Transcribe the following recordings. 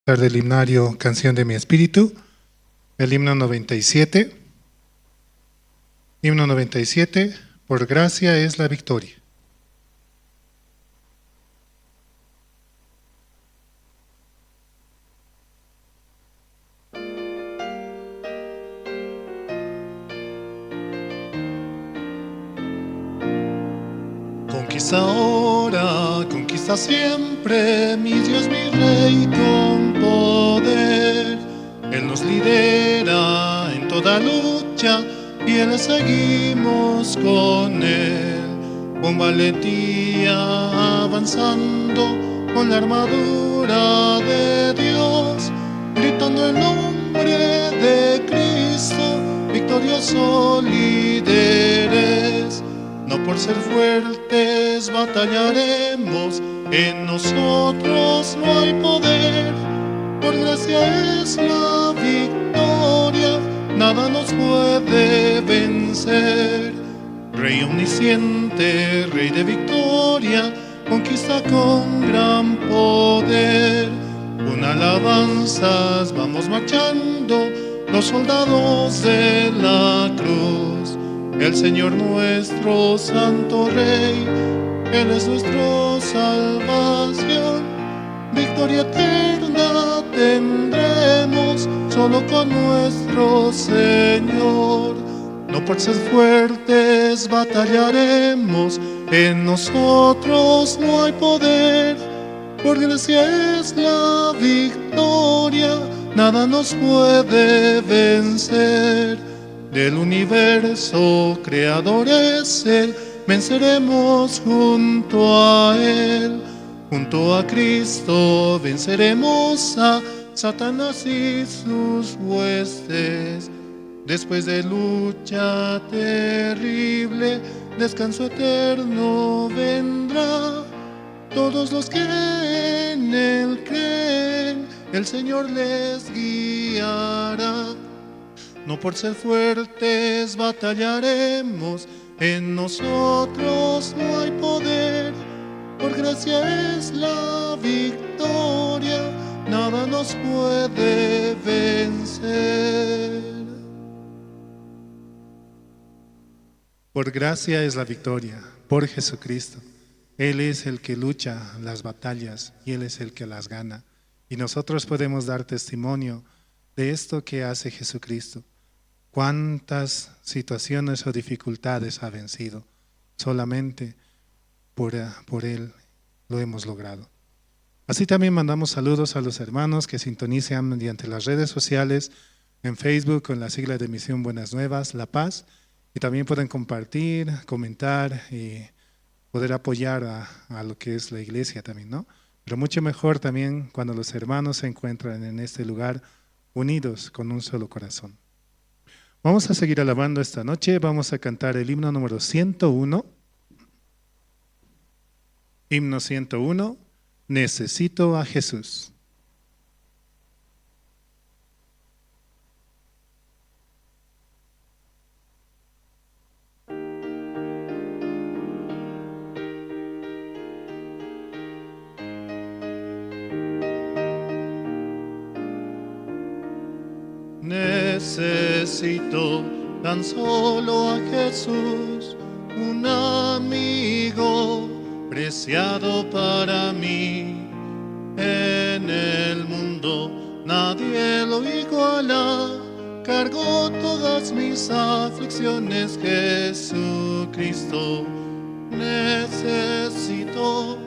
Del himnario Canción de mi Espíritu, el himno 97. Himno 97, por gracia es la victoria. Conquista ahora, conquista siempre, mi Dios, mi Rey, con poder. Él nos lidera en toda lucha y Él seguimos con Él. Con valentía avanzando, con la armadura de Dios, gritando el nombre de Cristo, victorioso líderes. No por ser fuertes batallaremos, en nosotros no hay poder. Por gracia es la victoria, nada nos puede vencer. Rey omnisciente, Rey de victoria, conquista con gran poder. Con alabanzas vamos marchando, los soldados de la cruz. El Señor nuestro Santo Rey, Él es nuestra salvación. Victoria eterna tendremos solo con nuestro Señor. No por ser fuertes batallaremos, en nosotros no hay poder. Por gracia es la victoria, nada nos puede vencer. Del universo creador es Él, venceremos junto a Él. Junto a Cristo venceremos a Satanás y sus huestes. Después de lucha terrible, descanso eterno vendrá. Todos los que en Él creen, el Señor les guiará. No por ser fuertes batallaremos, en nosotros no hay poder. Por gracia es la victoria, nada nos puede vencer. Por gracia es la victoria, por Jesucristo. Él es el que lucha las batallas y Él es el que las gana. Y nosotros podemos dar testimonio de esto que hace Jesucristo. Cuántas situaciones o dificultades ha vencido. Solamente por Él lo hemos logrado. Así también mandamos saludos a los hermanos que sintonizan mediante las redes sociales, en Facebook con la sigla de Misión Buenas Nuevas, La Paz, y también pueden compartir, comentar y poder apoyar a lo que es la iglesia también, ¿no? Pero mucho mejor también cuando los hermanos se encuentran en este lugar unidos con un solo corazón. Vamos a seguir alabando esta noche, vamos a cantar el himno número 101. Himno 101, Necesito a Jesús. Necesito tan solo a Jesús, un amigo preciado para mí. En el mundo nadie lo iguala, cargó todas mis aflicciones, Jesucristo. Necesito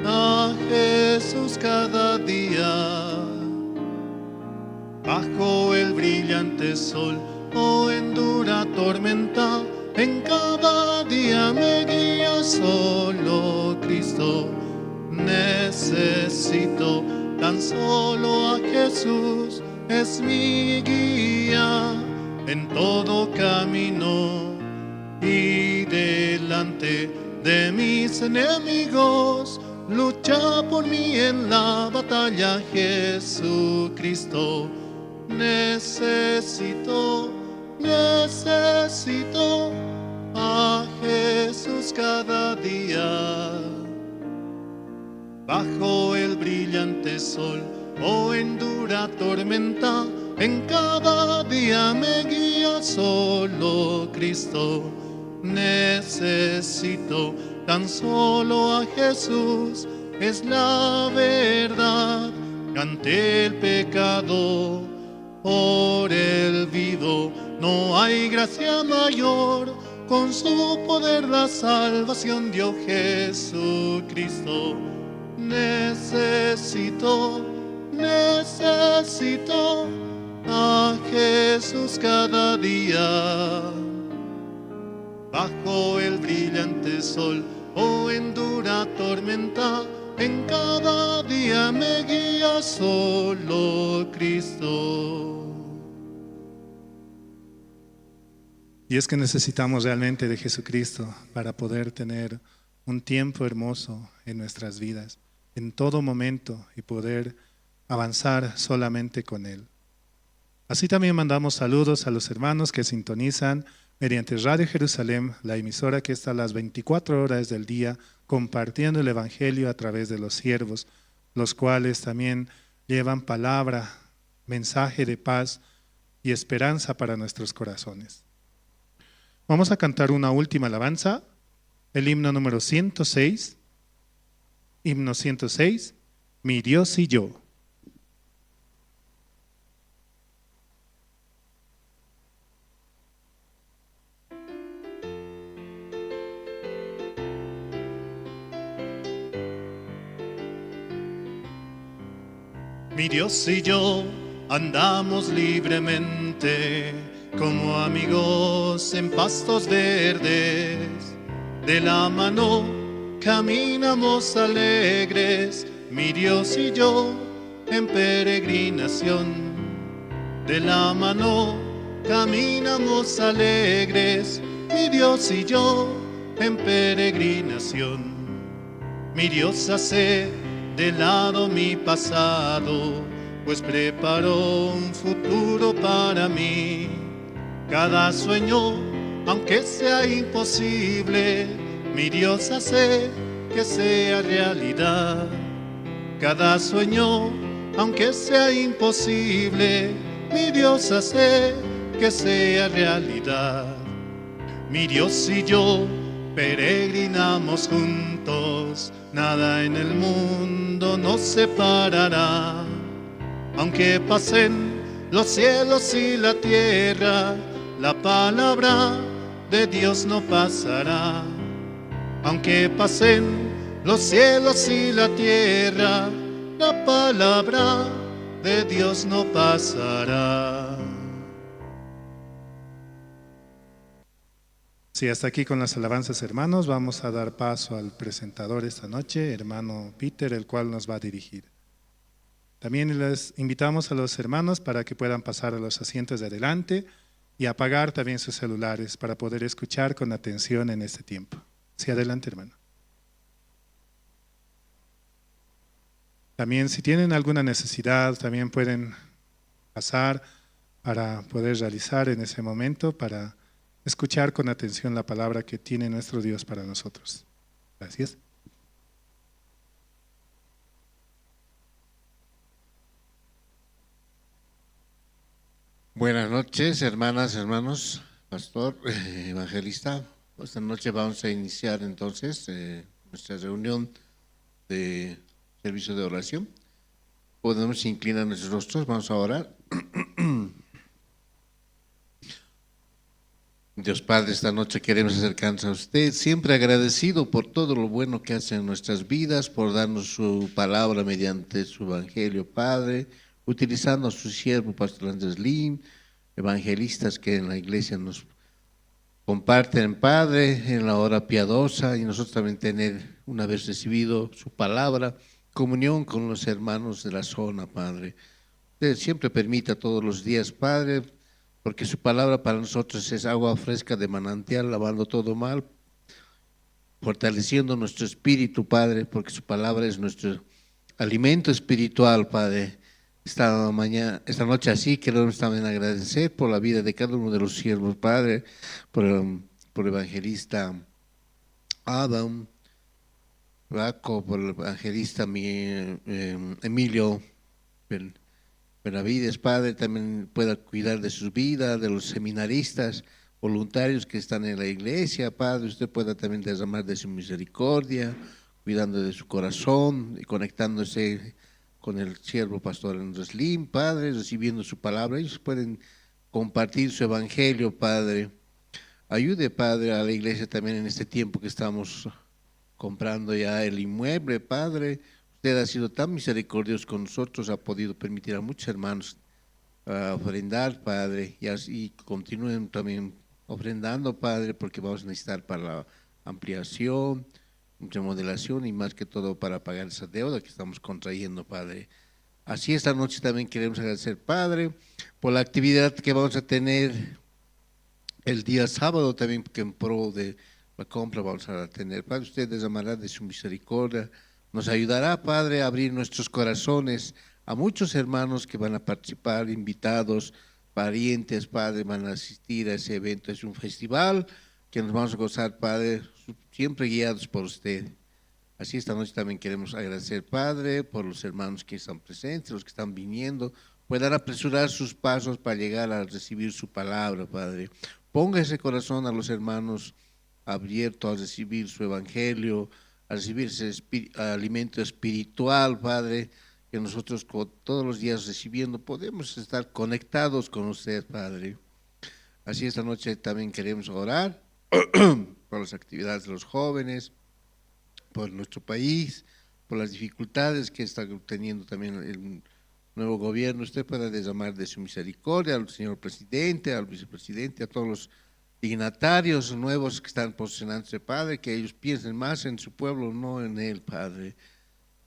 a Jesús cada día. Bajo el brillante sol o en dura tormenta, en cada día me guía solo Cristo. Necesito tan solo a Jesús, es mi guía en todo camino. Y delante de mis enemigos, lucha por mí en la batalla, Jesucristo. Necesito a Jesús cada día. bajo el brillante sol o en dura tormenta, en cada día me guía solo Cristo. Necesito tan solo a Jesús, es la verdad. Ante el pecado, por el vivo, no hay gracia mayor. Con su poder la salvación dio Jesucristo. Necesito a Jesús cada día. Bajo el brillante sol o en dura tormenta, en cada día me guía solo Cristo. Y es que necesitamos realmente de Jesucristo para poder tener un tiempo hermoso en nuestras vidas, en todo momento, y poder avanzar solamente con Él. Así también mandamos saludos a los hermanos que sintonizan mediante Radio Jerusalén, la emisora que está a las 24 horas del día compartiendo el Evangelio a través de los siervos, los cuales también llevan palabra, mensaje de paz y esperanza para nuestros corazones. Vamos a cantar una última alabanza, el himno número 106, himno 106, Mi Dios y yo. Mi Dios y yo andamos libremente como amigos en pastos verdes. De la mano caminamos alegres, mi Dios y yo en peregrinación. De la mano caminamos alegres, mi Dios y yo en peregrinación. Mi Dios hace de lado mi pasado, pues preparó un futuro para mí. Cada sueño, aunque sea imposible, mi Dios hace que sea realidad. Cada sueño, aunque sea imposible, mi Dios hace que sea realidad. Mi Dios y yo peregrinamos juntos, nada en el mundo nos separará. Aunque pasen los cielos y la tierra, la palabra de Dios no pasará. Aunque pasen los cielos y la tierra, la palabra de Dios no pasará. Sí, hasta aquí con las alabanzas, hermanos. Vamos a dar paso al presentador esta noche, hermano Peter, el cual nos va a dirigir. También les invitamos a los hermanos para que puedan pasar a los asientos de adelante y apagar también sus celulares para poder escuchar con atención en este tiempo. Sí, adelante, hermano. También si tienen alguna necesidad, también pueden pasar para poder realizar en ese momento, para escuchar con atención la palabra que tiene nuestro Dios para nosotros. Gracias. Buenas noches, hermanas, hermanos, pastor, evangelista. Esta noche vamos a iniciar entonces nuestra reunión de servicio de oración. Podemos inclinar nuestros rostros, vamos a orar. Dios Padre, esta noche queremos acercarnos a usted, siempre agradecido por todo lo bueno que hace en nuestras vidas, por darnos su palabra mediante su evangelio, Padre, utilizando a su siervo, Pastor Andrés Lim, evangelistas que en la iglesia nos comparten, Padre, en la hora piadosa, y nosotros también tener, una vez recibido su palabra, comunión con los hermanos de la zona, Padre. Usted siempre permita todos los días, Padre, porque su palabra para nosotros es agua fresca de manantial, lavando todo mal, fortaleciendo nuestro espíritu, Padre, porque su palabra es nuestro alimento espiritual, Padre. Esta noche así queremos también agradecer por la vida de cada uno de los siervos, Padre, por evangelista Adam, Paco, por el evangelista Emilio Benavides, Padre, también pueda cuidar de sus vidas, de los seminaristas, voluntarios que están en la iglesia, Padre, usted pueda también derramar de su misericordia, cuidando de su corazón y conectándose con el siervo pastor Andrés Lim, Padre, recibiendo su palabra. Ellos pueden compartir su evangelio, Padre. Ayude, Padre, a la iglesia también en este tiempo que estamos comprando ya el inmueble, Padre. Usted ha sido tan misericordioso con nosotros, ha podido permitir a muchos hermanos ofrendar, Padre, y así continúen también ofrendando, Padre, porque vamos a necesitar para la ampliación, remodelación y más que todo para pagar esa deuda que estamos contrayendo, Padre. Así esta noche también queremos agradecer, Padre, por la actividad que vamos a tener el día sábado también, que en pro de la compra vamos a tener. Padre, usted derramará de su misericordia, nos ayudará, Padre, a abrir nuestros corazones a muchos hermanos que van a participar, invitados, parientes, Padre, van a asistir a ese evento. Es un festival que nos vamos a gozar, Padre, siempre guiados por usted. Así esta noche también queremos agradecer, Padre, por los hermanos que están presentes, los que están viniendo, puedan apresurar sus pasos para llegar a recibir su palabra, Padre. Ponga ese corazón a los hermanos abierto a recibir su evangelio, a recibir ese alimento espiritual, Padre, que nosotros todos los días recibiendo podemos estar conectados con usted, Padre. Así esta noche también queremos orar por las actividades de los jóvenes, por nuestro país, por las dificultades que está teniendo también el nuevo gobierno. Usted pueda derramar de su misericordia al señor presidente, al vicepresidente, a todos los dignatarios nuevos que están posicionándose, Padre, que ellos piensen más en su pueblo, no en él, Padre.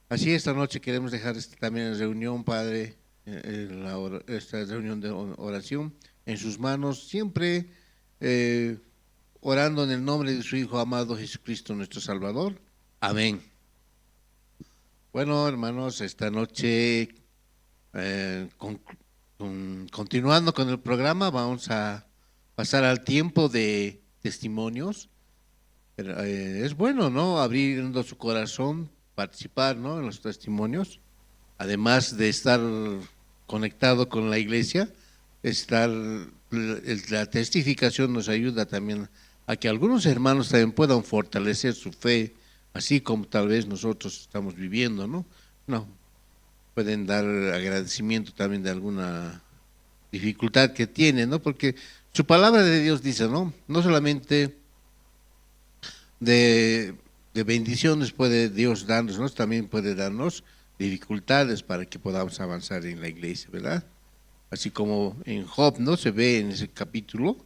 Así esta noche queremos dejar también la reunión, Padre, esta reunión de oración en sus manos, siempre orando en el nombre de su Hijo amado Jesucristo, nuestro Salvador. Amén. Bueno, hermanos, esta noche, continuando con el programa, vamos a pasar al tiempo de testimonios. Es bueno, ¿no?, abriendo su corazón, participar, ¿no?, en los testimonios, además de estar conectado con la iglesia. La testificación nos ayuda también a que algunos hermanos también puedan fortalecer su fe, así como tal vez nosotros estamos viviendo, ¿no? Pueden dar agradecimiento también de alguna dificultad que tienen, ¿no? Porque su palabra de Dios dice, ¿no?, no solamente de bendiciones puede Dios darnos, ¿no?, también puede darnos dificultades para que podamos avanzar en la iglesia, ¿verdad? Así como en Job, ¿no?, se ve en ese capítulo,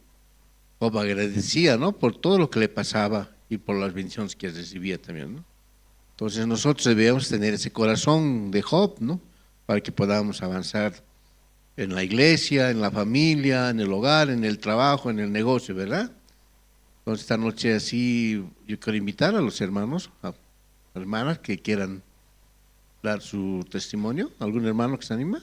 Job agradecía, ¿no?, por todo lo que le pasaba y por las bendiciones que recibía también, ¿no? Entonces nosotros debemos tener ese corazón de Job, ¿no?, para que podamos avanzar en la iglesia, en la familia, en el hogar, en el trabajo, en el negocio, ¿verdad? Entonces esta noche así yo quiero invitar a los hermanos, a hermanas que quieran dar su testimonio. ¿Algún hermano que se anima?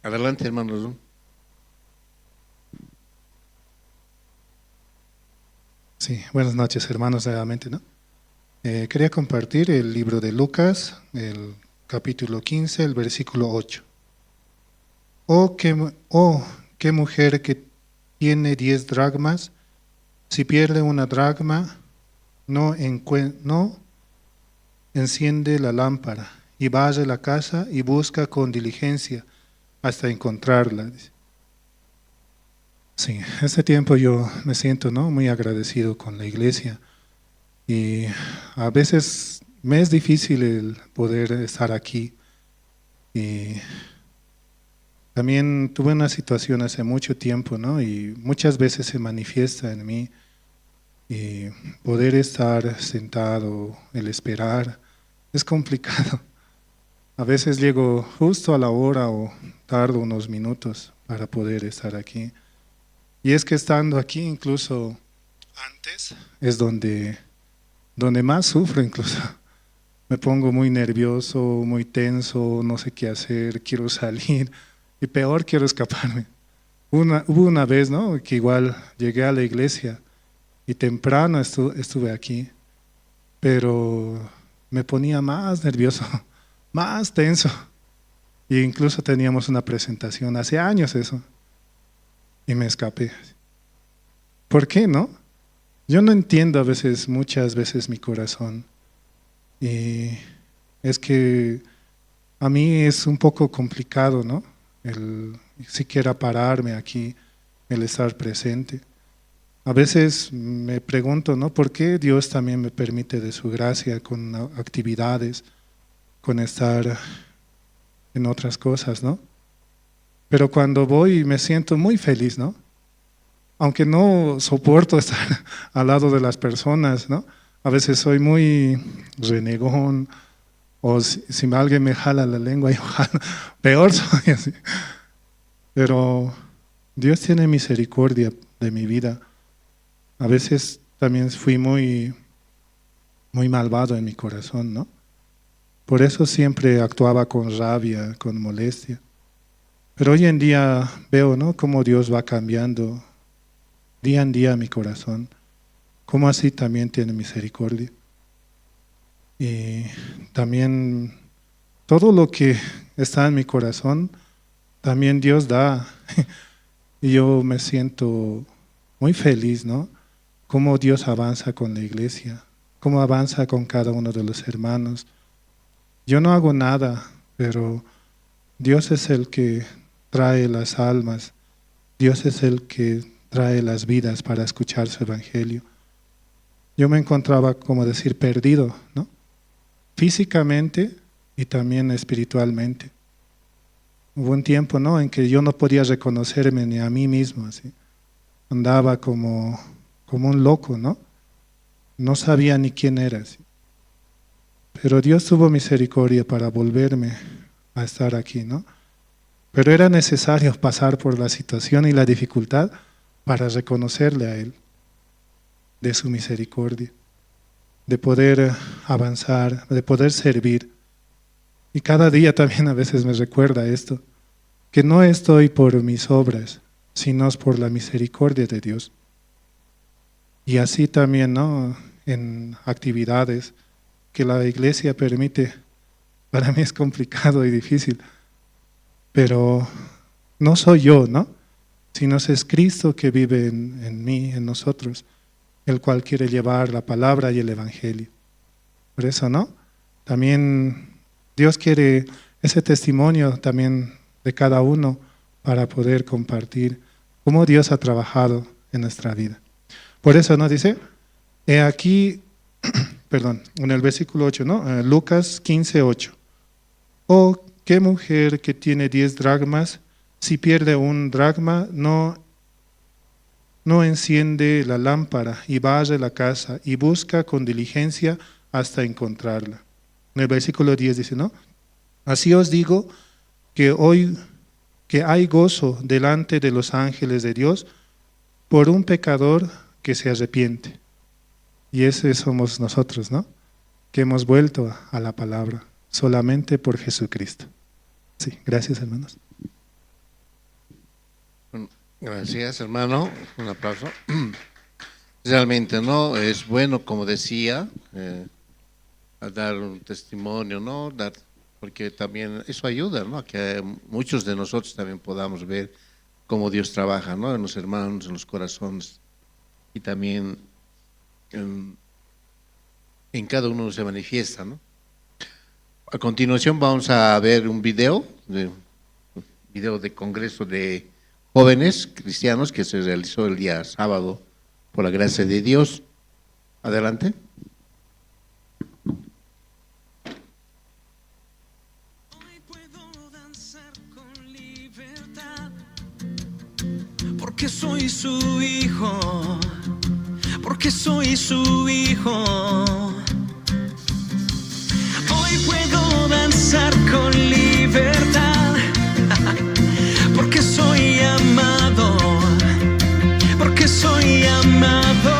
Adelante, hermanos. Sí, buenas noches, hermanos, nuevamente, ¿no? Quería compartir el libro de Lucas, el capítulo 15, el versículo 8. Oh, qué mujer que tiene 10 dracmas, si pierde una dracma, no enciende la lámpara y barre la casa y busca con diligencia hasta encontrarla. Sí, este tiempo yo me siento, ¿no?, muy agradecido con la iglesia, y a veces me es difícil el poder estar aquí. Y también tuve una situación hace mucho tiempo, ¿no?, y muchas veces se manifiesta en mí, y poder estar sentado, el esperar, es complicado. A veces llego justo a la hora o tardo unos minutos para poder estar aquí. Y es que estando aquí incluso antes es donde más sufro incluso. Me pongo muy nervioso, muy tenso, no sé qué hacer, quiero salir y peor quiero escaparme. Hubo una vez, ¿no? Que igual llegué a la iglesia y temprano estuve aquí, pero me ponía más nervioso, más tenso. E incluso teníamos una presentación, hace años eso, y me escapé. ¿Por qué, no? Yo no entiendo muchas veces mi corazón. Y es que a mí es un poco complicado, ¿no? El siquiera pararme aquí, el estar presente. A veces me pregunto, ¿no? ¿Por qué Dios también me permite de su gracia con actividades, con estar en otras cosas, ¿no? Pero cuando voy me siento muy feliz, ¿no? Aunque no soporto estar al lado de las personas, ¿no? A veces soy muy renegón, o si alguien me jala la lengua, yo jalo, peor soy así. Pero Dios tiene misericordia de mi vida. A veces también fui muy malvado en mi corazón, ¿no? Por eso siempre actuaba con rabia, con molestia. Pero hoy en día veo, ¿no?, cómo Dios va cambiando día en día mi corazón, cómo así también tiene misericordia. Y también todo lo que está en mi corazón, también Dios da. Y yo me siento muy feliz, ¿no? Cómo Dios avanza con la iglesia, cómo avanza con cada uno de los hermanos. Yo no hago nada, pero Dios es el que trae las almas, Dios es el que trae las vidas para escuchar su evangelio. Yo me encontraba, como decir, perdido, ¿no? Físicamente y también espiritualmente. Hubo un tiempo, ¿no?, en que yo no podía reconocerme ni a mí mismo, así. Andaba como un loco, ¿no? No sabía ni quién era, así. Pero Dios tuvo misericordia para volverme a estar aquí, ¿no? Pero era necesario pasar por la situación y la dificultad para reconocerle a Él de su misericordia, de poder avanzar, de poder servir. Y cada día también a veces me recuerda esto, que no estoy por mis obras, sino por la misericordia de Dios. Y así también, ¿no?, en actividades que la iglesia permite, para mí es complicado y difícil, pero no soy yo, ¿no?, sino es Cristo que vive en mí, en nosotros, el cual quiere llevar la palabra y el evangelio. Por eso, ¿no?, también Dios quiere ese testimonio también de cada uno para poder compartir cómo Dios ha trabajado en nuestra vida. Por eso, ¿no?, dice, he aquí, perdón, en el versículo 8, ¿no?, Lucas 15:8. Oh, qué mujer que tiene 10 dracmas, si pierde un dracma, no enciende la lámpara y barre la casa y busca con diligencia hasta encontrarla. En el versículo 10 dice, ¿no? Así os digo que hoy que hay gozo delante de los ángeles de Dios por un pecador que se arrepiente. Y ese somos nosotros, ¿no?, que hemos vuelto a la palabra solamente por Jesucristo. Sí, gracias, hermanos. Gracias, hermano. Un aplauso. Realmente, ¿no?, es bueno, como decía, a dar un testimonio, ¿no?, porque también eso ayuda, ¿no?, a que muchos de nosotros también podamos ver cómo Dios trabaja, ¿no?, en los hermanos, en los corazones, y también en cada uno se manifiesta, ¿no? A continuación vamos a ver un video de congreso de jóvenes cristianos que se realizó el día sábado por la gracia de Dios. Adelante. Hoy puedo danzar con libertad, porque soy su hijo, porque soy su hijo. Hoy puedo danzar con libertad, porque soy amado, porque soy amado.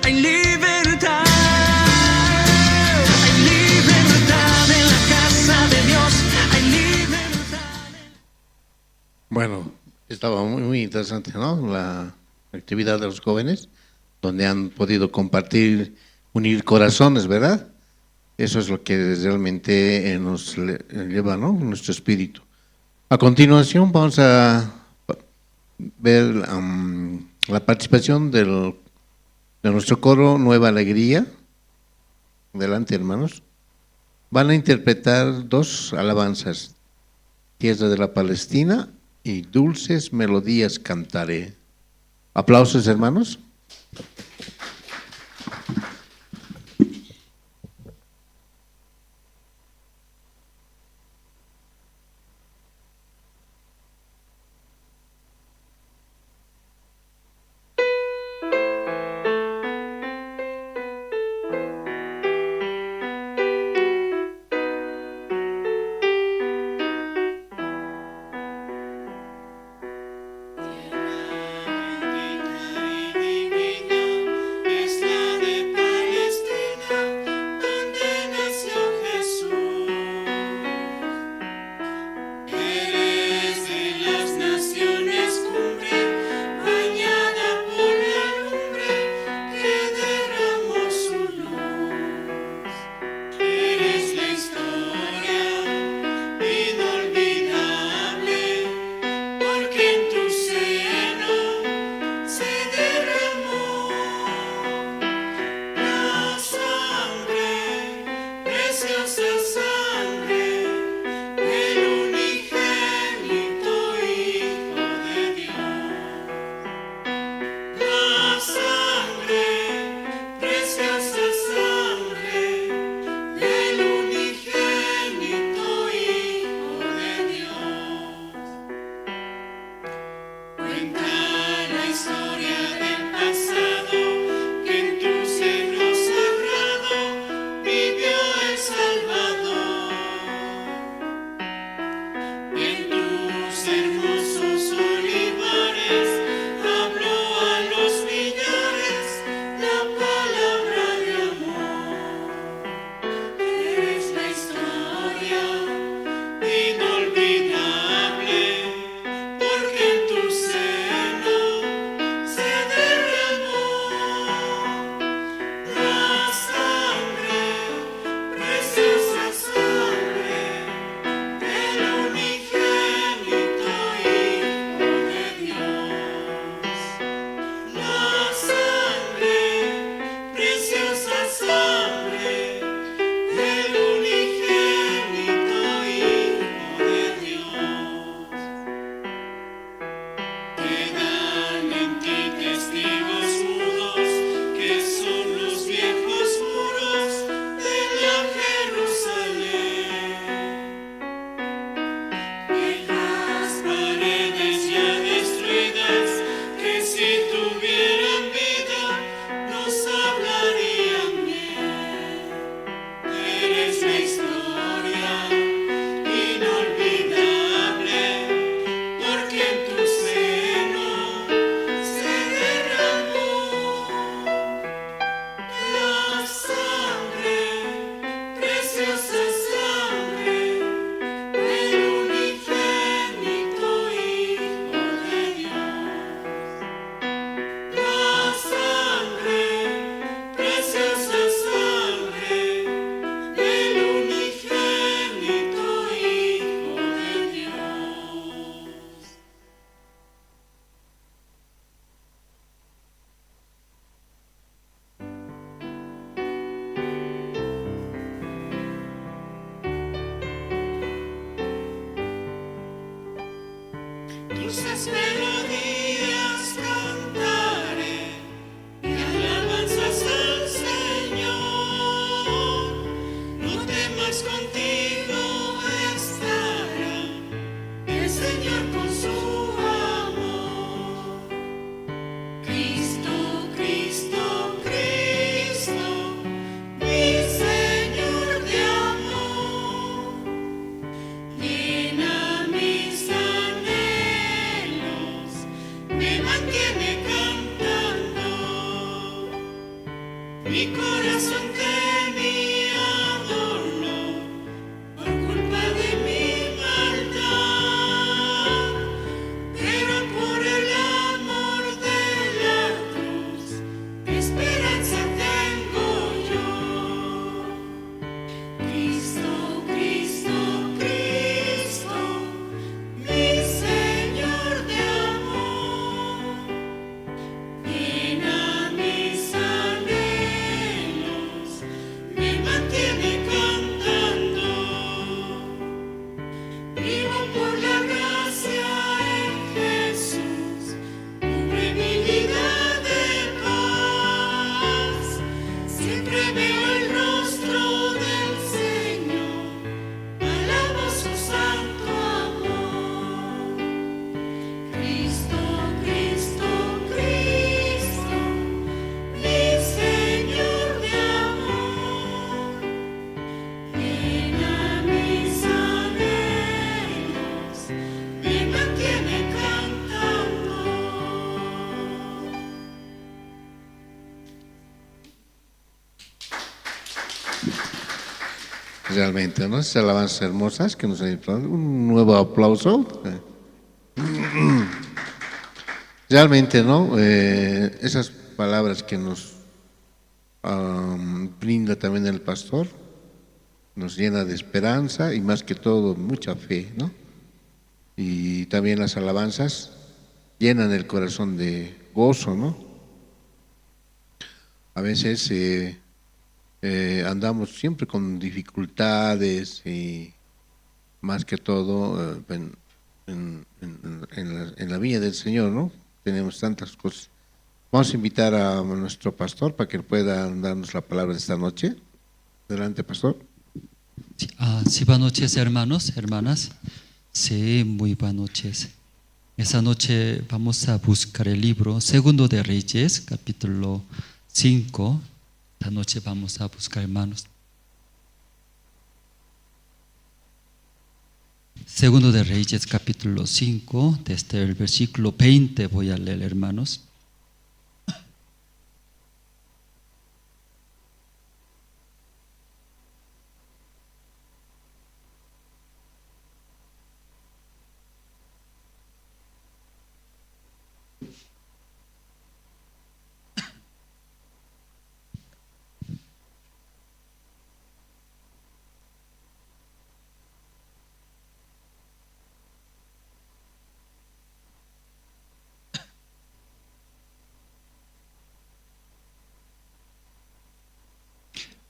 hay libertad. Hay libertad en la casa de Dios, hay libertad. Bueno, estaba muy interesante, ¿no? La actividad de los jóvenes, donde han podido compartir, unir corazones, ¿verdad? Eso es lo que realmente nos lleva, ¿no? Nuestro espíritu. A continuación vamos a ver la participación de nuestro coro Nueva Alegría. Adelante, hermanos. Van a interpretar 2 alabanzas, Tierra de la Palestina y Dulces Melodías Cantaré. Aplausos, hermanos. Tierra bendita y Mi corazón tenía dolor por culpa de mi maldad, pero por el amor de la cruz, esperanza tengo yo. Cristo, Cristo, Cristo, mi Señor de amor, llena mis anhelos, me mantiene cantando. Vivo por la gracia en Jesús, cubre mi vida de paz. Siempre veo el rostro del Señor, alabo su santo amor. Cristo, Cristo, Cristo, mi Señor de amor, llena mis anhelos, me mantiene cantando. Realmente, ¿no? Esas alabanzas hermosas que nos han entrado. Un nuevo aplauso. Realmente, ¿no? Esas palabras que nos brinda también el pastor nos llena de esperanza y más que todo mucha fe, ¿no? Y también las alabanzas llenan el corazón de gozo, ¿no? A veces andamos siempre con dificultades y más que todo en la viña del Señor, ¿no? Tenemos tantas cosas. Vamos a invitar a nuestro pastor para que pueda darnos la palabra de esta noche. Adelante, pastor. Sí, buenas noches, hermanos, hermanas. Sí, muy buenas noches. Esta noche vamos a buscar el libro Segundo de Reyes, capítulo 5. Esta noche vamos a buscar, hermanos. Segundo de Reyes, capítulo 5, desde el versículo 20 voy a leer, hermanos.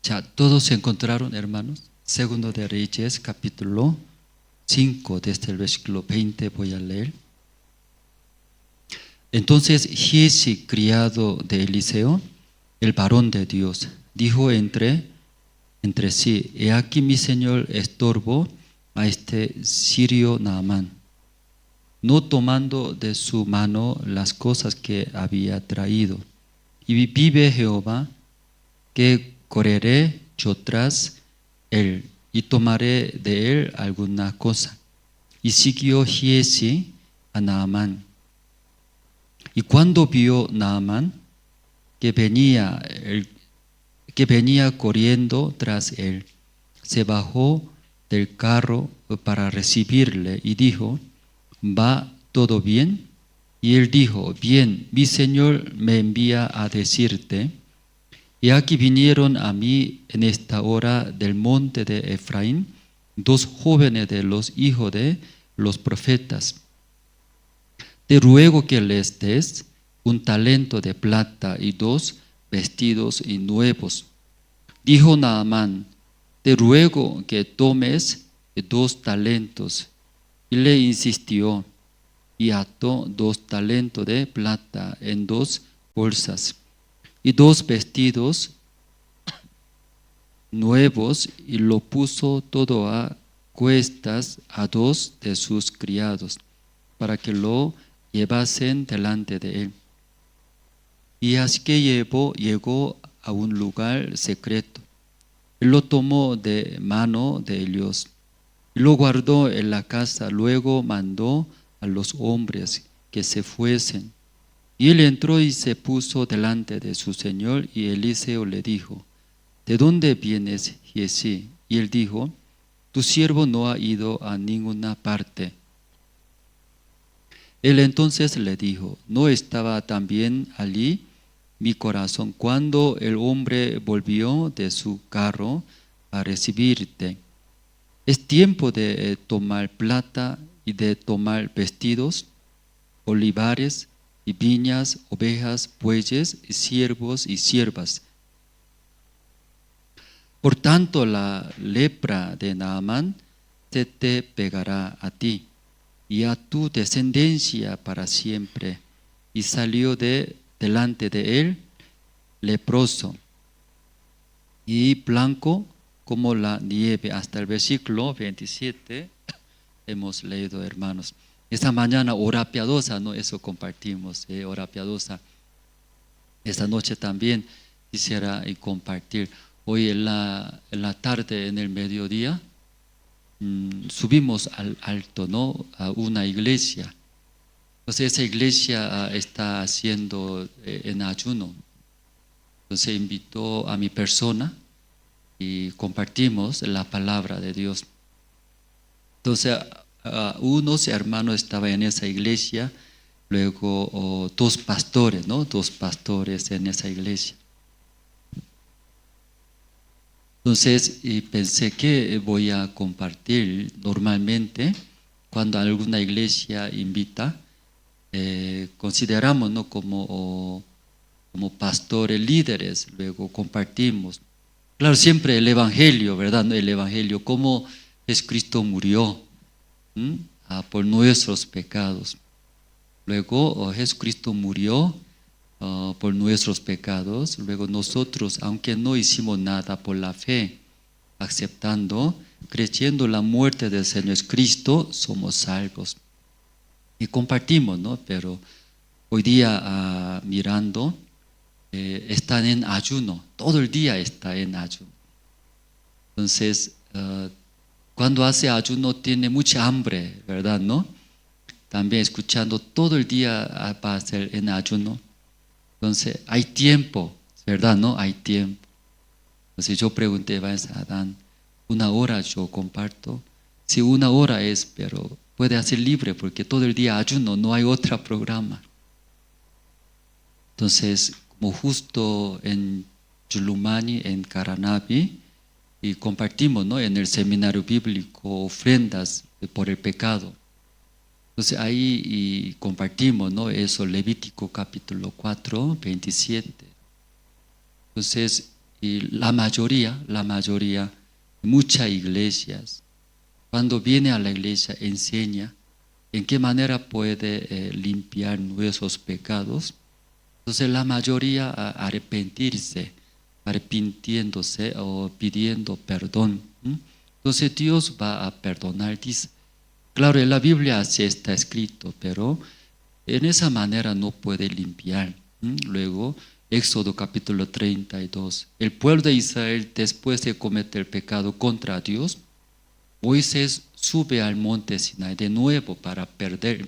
Ya, todos se encontraron, hermanos. Segundo de Reyes, capítulo 5, desde el versículo 20 voy a leer. Entonces Giezi, criado de Eliseo, el varón de Dios, dijo entre sí: he aquí mi señor estorbo a este sirio Naamán, no tomando de su mano las cosas que había traído. Y vive Jehová, que correré yo tras él y tomaré de él alguna cosa. Y siguió Giezi a Naamán. Y cuando vio Naamán que venía corriendo tras él, se bajó del carro para recibirle y dijo: ¿va todo bien? Y él dijo: bien, mi señor me envía a decirte: y aquí vinieron a mí en esta hora del monte de Efraín 2 jóvenes de los hijos de los profetas. Te ruego que les des un talento de plata y 2 vestidos nuevos. Dijo Naamán: te ruego que tomes 2 talentos. Y le insistió, y ató 2 talentos de plata en 2 bolsas y 2 vestidos nuevos, y lo puso todo a cuestas a 2 de sus criados, para que lo llevasen delante de él. Y así que llegó a un lugar secreto. Él lo tomó de mano de ellos y lo guardó en la casa. Luego mandó a los hombres que se fuesen Y él entró y se puso delante de su señor, y Eliseo le dijo: ¿De dónde vienes, Giezi? Y él dijo: tu siervo no ha ido a ninguna parte. Él entonces le dijo: ¿no estaba también allí mi corazón cuando el hombre volvió de su carro a recibirte? Es tiempo de tomar plata y de tomar vestidos, olivares y viñas, ovejas, bueyes, siervos y siervas. Por tanto, la lepra de Naamán se te pegará a ti y a tu descendencia para siempre. Y salió delante de él leproso y blanco como la nieve. Hasta el versículo 27 hemos leído, hermanos. Esta mañana hora piadosa, ¿no? Eso compartimos, hora piadosa. Esta noche también quisiera compartir. Hoy en la tarde, en el mediodía, subimos al alto, ¿no? A una iglesia. Entonces esa iglesia está haciendo en ayuno. Entonces invitó a mi persona y compartimos la palabra de Dios. Entonces unos hermanos estaban en esa iglesia, luego dos pastores, ¿no? Dos pastores en esa iglesia. Entonces pensé que voy a compartir. Normalmente cuando alguna iglesia invita, consideramos, ¿no? como pastores, líderes, luego compartimos. Claro, siempre el evangelio, ¿verdad? El evangelio, cómo Jesucristo murió por nuestros pecados. Luego Jesucristo murió por nuestros pecados. Luego nosotros, aunque no hicimos nada, por la fe, aceptando, creyendo la muerte del Señor Cristo, somos salvos. Y compartimos, ¿no? Pero hoy día mirando, están en ayuno, todo el día está en ayuno. Entonces, cuando hace ayuno tiene mucha hambre, ¿verdad? ¿No? También escuchando todo el día va a ser en ayuno. Entonces, hay tiempo, ¿verdad? ¿No? Hay tiempo. Entonces yo pregunté a Adán, 1 hora yo comparto. Si 1 hora es, pero puede hacer libre porque todo el día ayuno, no hay otro programa. Entonces, como justo en Chulumani, en Caranavi, y compartimos, ¿no? En el seminario bíblico ofrendas por el pecado. Entonces ahí compartimos, ¿no? Eso, Levítico capítulo 4, 27. Entonces, la mayoría, muchas iglesias, cuando viene a la iglesia enseña en qué manera puede limpiar nuestros pecados. Entonces la mayoría arrepintiéndose o pidiendo perdón. Entonces Dios va a perdonar, dice. Claro, en la Biblia así está escrito, pero en esa manera no puede limpiar. Luego, Éxodo capítulo 32. El pueblo de Israel, después de cometer el pecado contra Dios, Moisés sube al monte Sinai de nuevo para pedir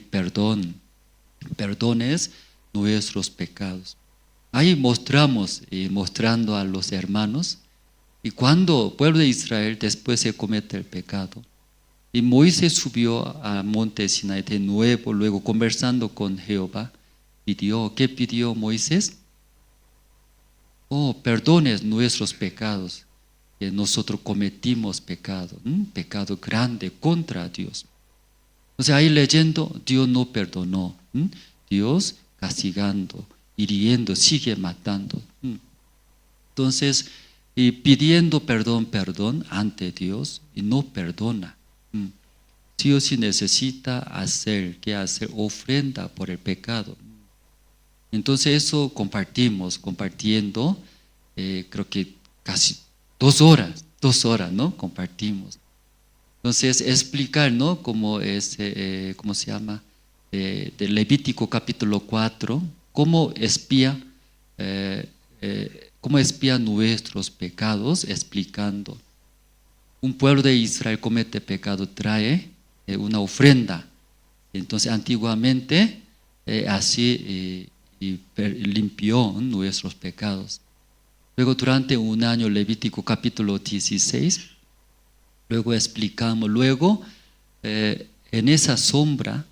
perdón. Perdones nuestros pecados. Ahí mostrando a los hermanos. Y cuando el pueblo de Israel después se comete el pecado, y Moisés subió al monte Sinai de nuevo, luego conversando con Jehová, ¿qué pidió Moisés? Perdones nuestros pecados, que nosotros cometimos pecado, pecado grande contra Dios. O sea, ahí leyendo, Dios no perdonó, Dios castigando, hiriendo, sigue matando. Entonces, y pidiendo perdón ante Dios y no perdona. Sí o sí necesita hacer ofrenda por el pecado. Entonces eso compartiendo, creo que casi 2 horas, ¿no? Compartimos. Entonces explicar, ¿no? Cómo se llama, de Levítico capítulo 4, cómo espía nuestros pecados, explicando. Un pueblo de Israel comete pecado, trae una ofrenda. Entonces antiguamente así limpió nuestros pecados. Luego durante un año, Levítico capítulo 16, luego explicamos, en esa sombra,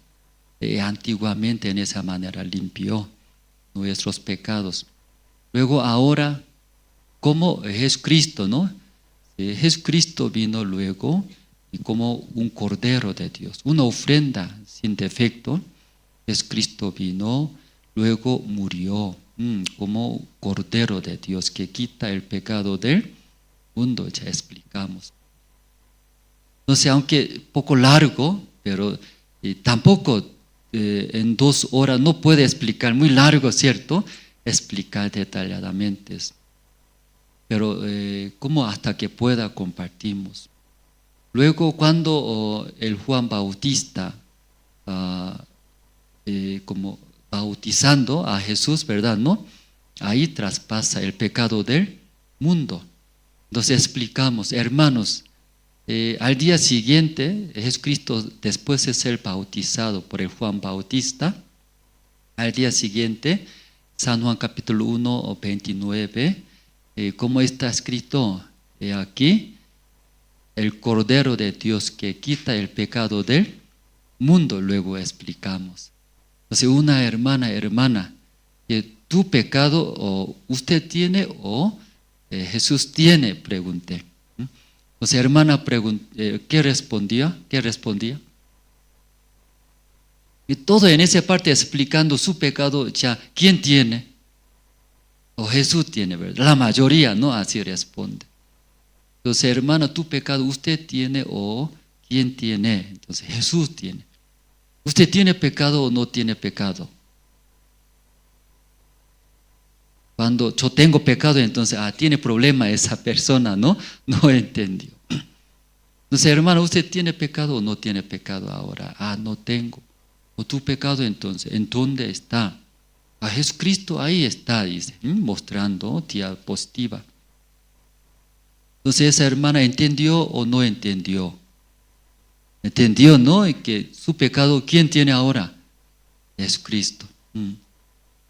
antiguamente en esa manera limpió nuestros pecados. Luego ahora, como Jesucristo, ¿no? Jesucristo vino luego y como un cordero de Dios, una ofrenda sin defecto. Jesucristo vino, luego murió como cordero de Dios que quita el pecado del mundo, ya explicamos. No sé, aunque poco largo, pero tampoco en 2 horas no puede explicar, muy largo, ¿cierto? Explicar detalladamente. Pero como hasta que pueda compartimos. Luego cuando el Juan Bautista como bautizando a Jesús, ¿verdad? ¿No? Ahí traspasa el pecado del mundo. Entonces explicamos, hermanos, al día siguiente, Jesucristo, después de ser bautizado por el Juan Bautista, al día siguiente, San Juan capítulo 1, 29, como está escrito aquí, el Cordero de Dios que quita el pecado del mundo, luego explicamos. Entonces, una hermana, que tu pecado o usted tiene o Jesús tiene, pregunté. Entonces, hermana, ¿qué respondía? Y todo en esa parte explicando su pecado, ya, ¿quién tiene? O Jesús tiene, ¿verdad? La mayoría, ¿no? Así responde. Entonces, hermana, tu pecado usted tiene o ¿quién tiene? Entonces, Jesús tiene. ¿Usted tiene pecado o no tiene pecado? Cuando yo tengo pecado, entonces, tiene problema esa persona, ¿no? No entendió. Entonces, hermano, ¿usted tiene pecado o no tiene pecado ahora? No tengo. ¿O tu pecado entonces? ¿En dónde está? A Jesucristo ahí está, dice, mostrando diapositiva. Entonces, esa hermana entendió o no entendió. Entendió, ¿no? Y que su pecado, ¿quién tiene ahora? Jesucristo.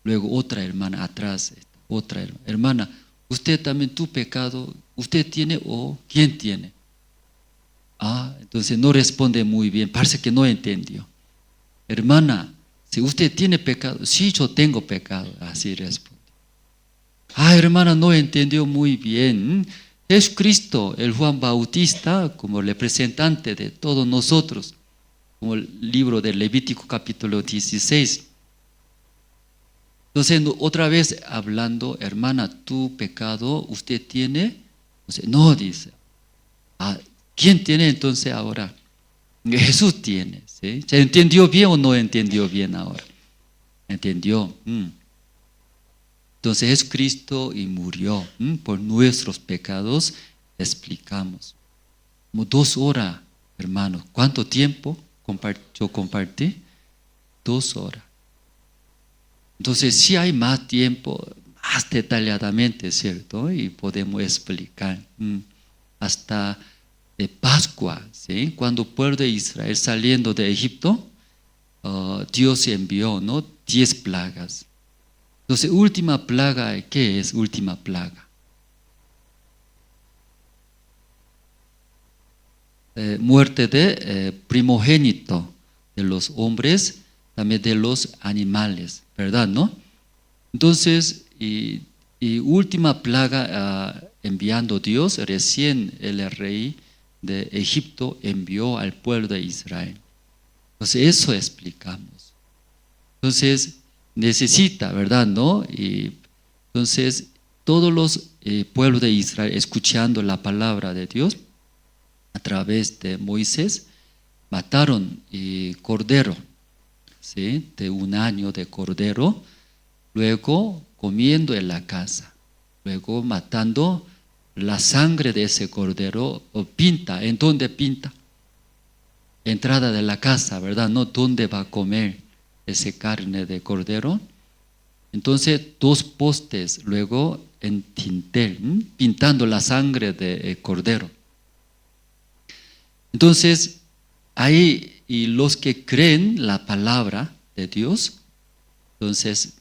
Luego otra hermana atrás, otra hermana, usted también tu pecado, ¿usted tiene o quién tiene? Entonces no responde muy bien, parece que no entendió. Hermana, si usted tiene pecado, sí, yo tengo pecado, así responde. Hermana, no entendió muy bien. Jesucristo, el Juan Bautista, como representante de todos nosotros, como el libro de Levítico capítulo 16. Entonces, otra vez hablando, hermana, tu pecado, ¿usted tiene? Entonces, no, dice. ¿Quién tiene entonces ahora? Jesús tiene. ¿Sí? ¿Se entendió bien o no entendió bien ahora? ¿Entendió? Entonces Jesucristo y murió por nuestros pecados, explicamos. Como 2 horas, hermanos. ¿Cuánto tiempo yo compartí? 2 horas. Entonces, si hay más tiempo, más detalladamente, ¿cierto? Y podemos explicar. Hasta de Pascua, ¿sí? Cuando el pueblo de Israel saliendo de Egipto, Dios envió, ¿no? 10 plagas. Entonces, última plaga, ¿qué es última plaga? Muerte de primogénito de los hombres, también de los animales, ¿verdad? ¿No? Entonces, y última plaga enviando Dios, recién el rey de Egipto envió al pueblo de Israel. Entonces, eso explicamos. Entonces, necesita, ¿verdad? ¿No? Y entonces, todos los pueblos de Israel, escuchando la palabra de Dios, a través de Moisés, mataron cordero, ¿sí? De 1 año de cordero, luego comiendo en la casa, luego matando la sangre de ese cordero, o pinta, ¿en dónde pinta? Entrada de la casa, ¿verdad? ¿No? ¿Dónde va a comer esa carne de cordero? Entonces, 2 postes, luego en tintel, pintando la sangre de cordero. Entonces, ahí, y los que creen la palabra de Dios, Entonces,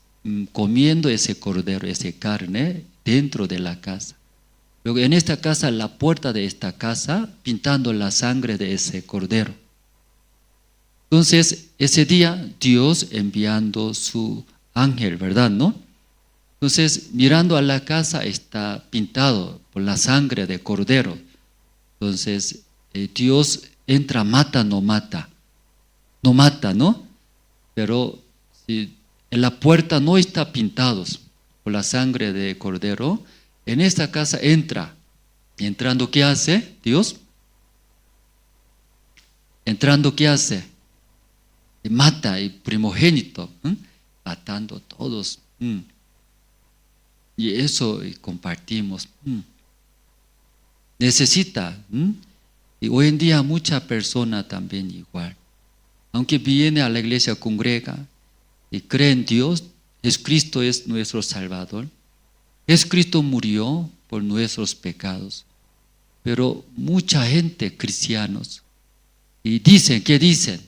comiendo ese cordero, esa carne, dentro de la casa. Luego en esta casa, la puerta de esta casa, pintando la sangre de ese cordero. Entonces, ese día, Dios enviando su ángel, ¿verdad? ¿No? Entonces, mirando a la casa, está pintado por la sangre de cordero. Entonces, Dios entra, mata, no mata. No mata, ¿no? Pero si en la puerta no está pintados por la sangre de cordero, en esta casa entra. Entrando, ¿qué hace Dios? Entrando, ¿qué hace? Mata el primogénito, matando a todos. Y eso compartimos. Necesita. Y hoy en día mucha persona también igual. Aunque viene a la iglesia, congrega y cree en Dios, Jesucristo es nuestro Salvador. Jesucristo murió por nuestros pecados. Pero mucha gente, cristianos, y dicen, ¿qué dicen?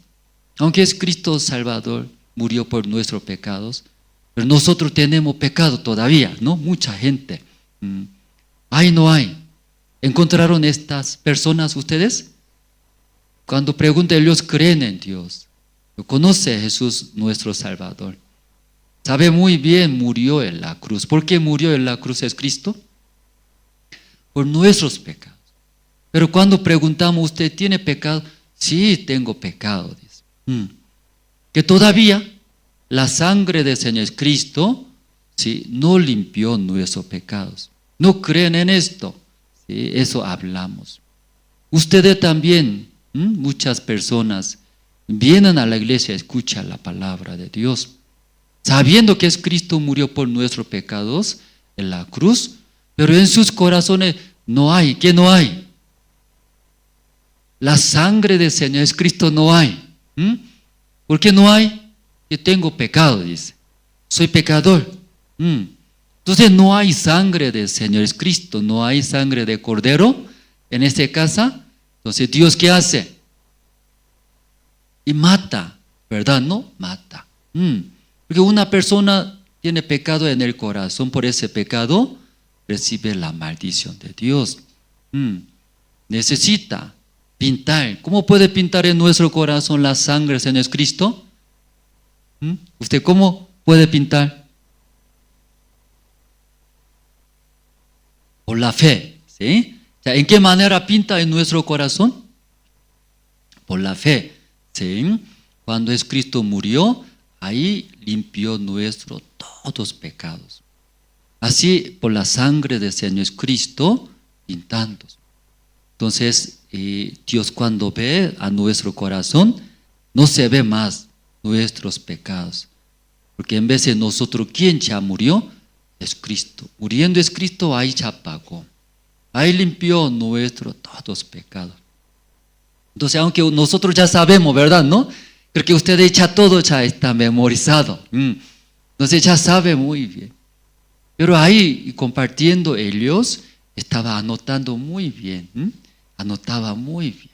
Aunque es Cristo Salvador, murió por nuestros pecados, pero nosotros tenemos pecado todavía, ¿no? Mucha gente. ¿Hay no hay? ¿Encontraron estas personas ustedes? Cuando preguntan, ellos creen en Dios. Conoce a Jesús, nuestro Salvador. Sabe muy bien, murió en la cruz. ¿Por qué murió en la cruz es Cristo? Por nuestros pecados. Pero cuando preguntamos, ¿usted tiene pecado? Sí, tengo pecado, dice. Que todavía la sangre del Señor Cristo, ¿sí?, no limpió nuestros pecados. No creen en esto. ¿Sí? Eso hablamos. Ustedes también, muchas personas vienen a la iglesia, escuchan la palabra de Dios, sabiendo que Cristo murió por nuestros pecados en la cruz, pero en sus corazones no hay. ¿Qué no hay? La sangre del Señor Cristo no hay. ¿Por qué no hay? Que tengo pecado, dice. Soy pecador. Entonces no hay sangre del Señor Cristo, no hay sangre de cordero en esta casa. Entonces Dios, ¿qué hace? Y mata, ¿verdad? No, mata. Porque una persona tiene pecado en el corazón, por ese pecado recibe la maldición de Dios. Necesita pintar. ¿Cómo puede pintar en nuestro corazón la sangre del Señor Cristo? ¿Usted cómo puede pintar? Por la fe, ¿sí? ¿En qué manera pinta en nuestro corazón? Por la fe, ¿sí? Cuando Cristo murió, ahí limpió nuestros todos pecados. Así, por la sangre del Señor Cristo, pintando. Entonces, Dios cuando ve a nuestro corazón, no se ve más nuestros pecados. Porque en vez de nosotros, ¿quién ya murió? Es Cristo. Muriendo es Cristo, ahí ya pagó. Ahí limpió nuestros todos pecados. Entonces, aunque nosotros ya sabemos, ¿verdad? ¿No? Creo que ustedes ya todo ya está memorizado. Entonces ya sabe muy bien. Pero ahí, compartiendo ellos, estaba anotando muy bien. Anotaba muy bien.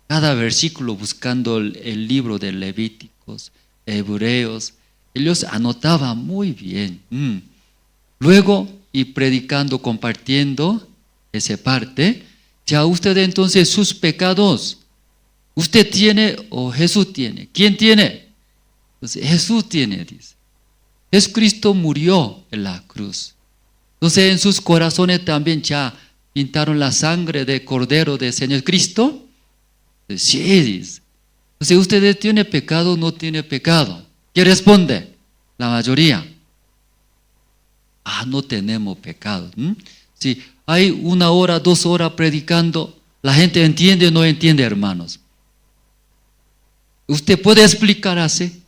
Cada versículo buscando el libro de Levíticos, Hebreos, ellos anotaban muy bien. Luego, y predicando, compartiendo esa parte, ya usted entonces sus pecados, usted tiene o Jesús tiene. ¿Quién tiene? Entonces, Jesús tiene, dice. Jesucristo murió en la cruz. Entonces en sus corazones también ya pintaron la sangre de Cordero del Señor Cristo. Sí, dice. Entonces, ¿usted tiene pecado o no tiene pecado? ¿Qué responde? La mayoría. No tenemos pecado. Si hay 1 hora, 2 horas predicando, ¿la gente entiende o no entiende, hermanos? ¿Usted puede explicar así?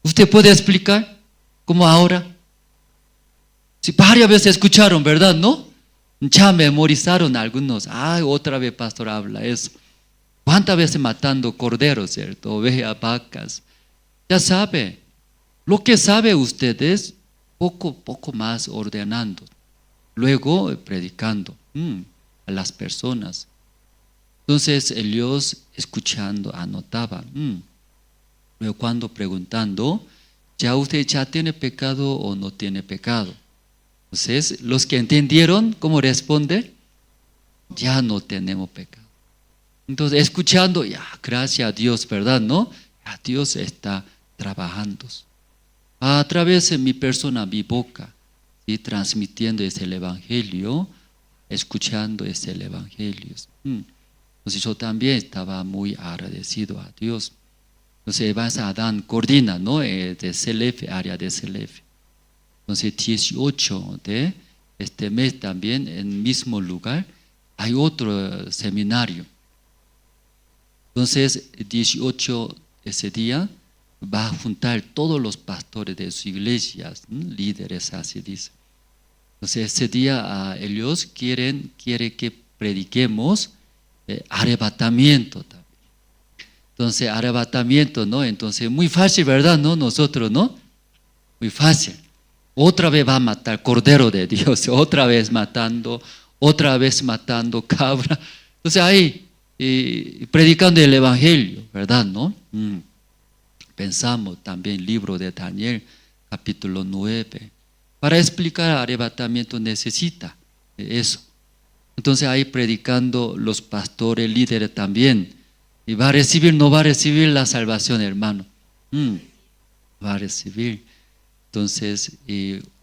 ¿Usted puede explicar como ahora? Si varias veces escucharon, ¿verdad? ¿No? Ya memorizaron algunos. Otra vez pastor habla eso. ¿Cuántas veces matando corderos, cierto? Ovejas, vacas. Ya sabe. Lo que sabe ustedes, poco más ordenando. Luego predicando a las personas. Entonces ellos escuchando anotaban. Pero cuando preguntando, ¿ya usted ya tiene pecado o no tiene pecado? Entonces, los que entendieron, ¿cómo responde? Ya no tenemos pecado. Entonces, escuchando, ya, gracias a Dios, ¿verdad? ¿No? Ya Dios está trabajando. A través de mi persona, mi boca, ¿sí? Transmitiendo ese Evangelio, escuchando ese Evangelio. Entonces, yo también estaba muy agradecido a Dios. Entonces, Evangelista Adán coordina, ¿no? De CLF, área de CLF. Entonces, 18 de este mes también, en el mismo lugar, hay otro seminario. Entonces, 18 ese día, va a juntar todos los pastores de sus iglesias, líderes, así dice. Entonces, ese día ellos quiere que prediquemos arrebatamiento también. Entonces, arrebatamiento, ¿no? Entonces, muy fácil, ¿verdad? ¿No? Nosotros, ¿no? Muy fácil. Otra vez va a matar Cordero de Dios, otra vez matando cabra. Entonces, ahí, predicando el Evangelio, ¿verdad? ¿No? Pensamos también libro de Daniel, capítulo 9. Para explicar arrebatamiento necesita eso. Entonces ahí predicando los pastores, líderes también. Y va a recibir, no va a recibir la salvación, hermano. Va a recibir. Entonces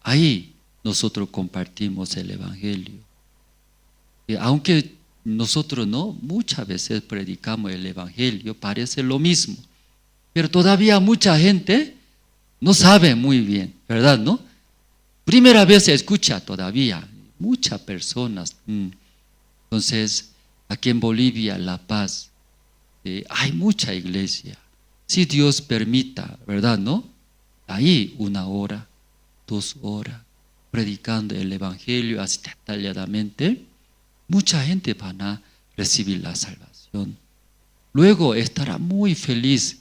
ahí nosotros compartimos el Evangelio. Y aunque nosotros no, muchas veces predicamos el Evangelio, parece lo mismo. Pero todavía mucha gente no sabe muy bien, ¿verdad? ¿No? Primera vez se escucha todavía, muchas personas. Entonces, aquí en Bolivia, La Paz, hay mucha iglesia. Si Dios permita, ¿verdad? ¿No? Ahí 1 hora, 2 horas, predicando el Evangelio así detalladamente, mucha gente van a recibir la salvación. Luego estará muy feliz,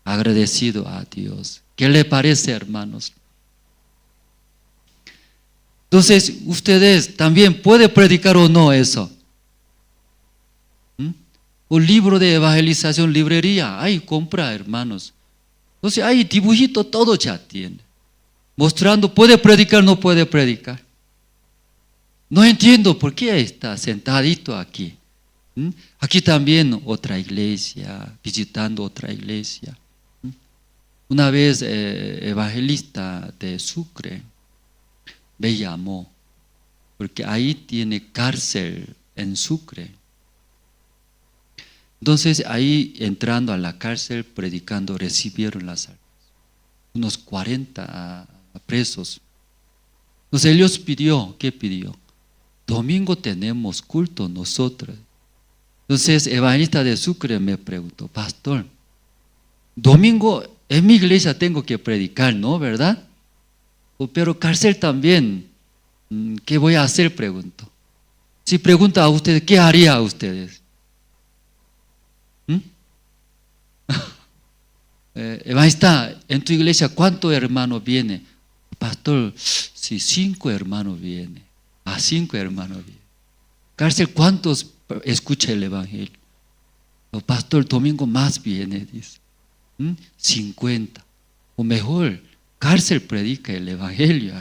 agradecido a Dios. ¿Qué le parece, hermanos? Entonces, ustedes también pueden predicar o no eso. Un libro de evangelización, librería, ahí compra, hermanos. Entonces, ahí dibujito, todo ya tiene. Mostrando, puede predicar, no puede predicar. No entiendo por qué está sentadito aquí. Aquí también otra iglesia, visitando otra iglesia. Una vez evangelista de Sucre me llamó, porque ahí tiene cárcel en Sucre. Entonces ahí entrando a la cárcel, predicando, recibieron las salvación. Unos 40 presos. Entonces ellos pidió, ¿qué pidió? Domingo tenemos culto nosotros. Entonces evangelista de Sucre me preguntó, pastor, domingo en mi iglesia tengo que predicar, ¿no? ¿Verdad? Pero cárcel también. ¿Qué voy a hacer? Pregunto. Si pregunta a ustedes, ¿qué haría a ustedes? Evangelista, en tu iglesia, ¿cuántos hermanos vienen? Pastor, si 5 hermanos vienen. 5 hermanos vienen. Cárcel, ¿cuántos escucha el Evangelio? Pastor, el domingo más viene, dice. 50. O mejor, cárcel predica el Evangelio.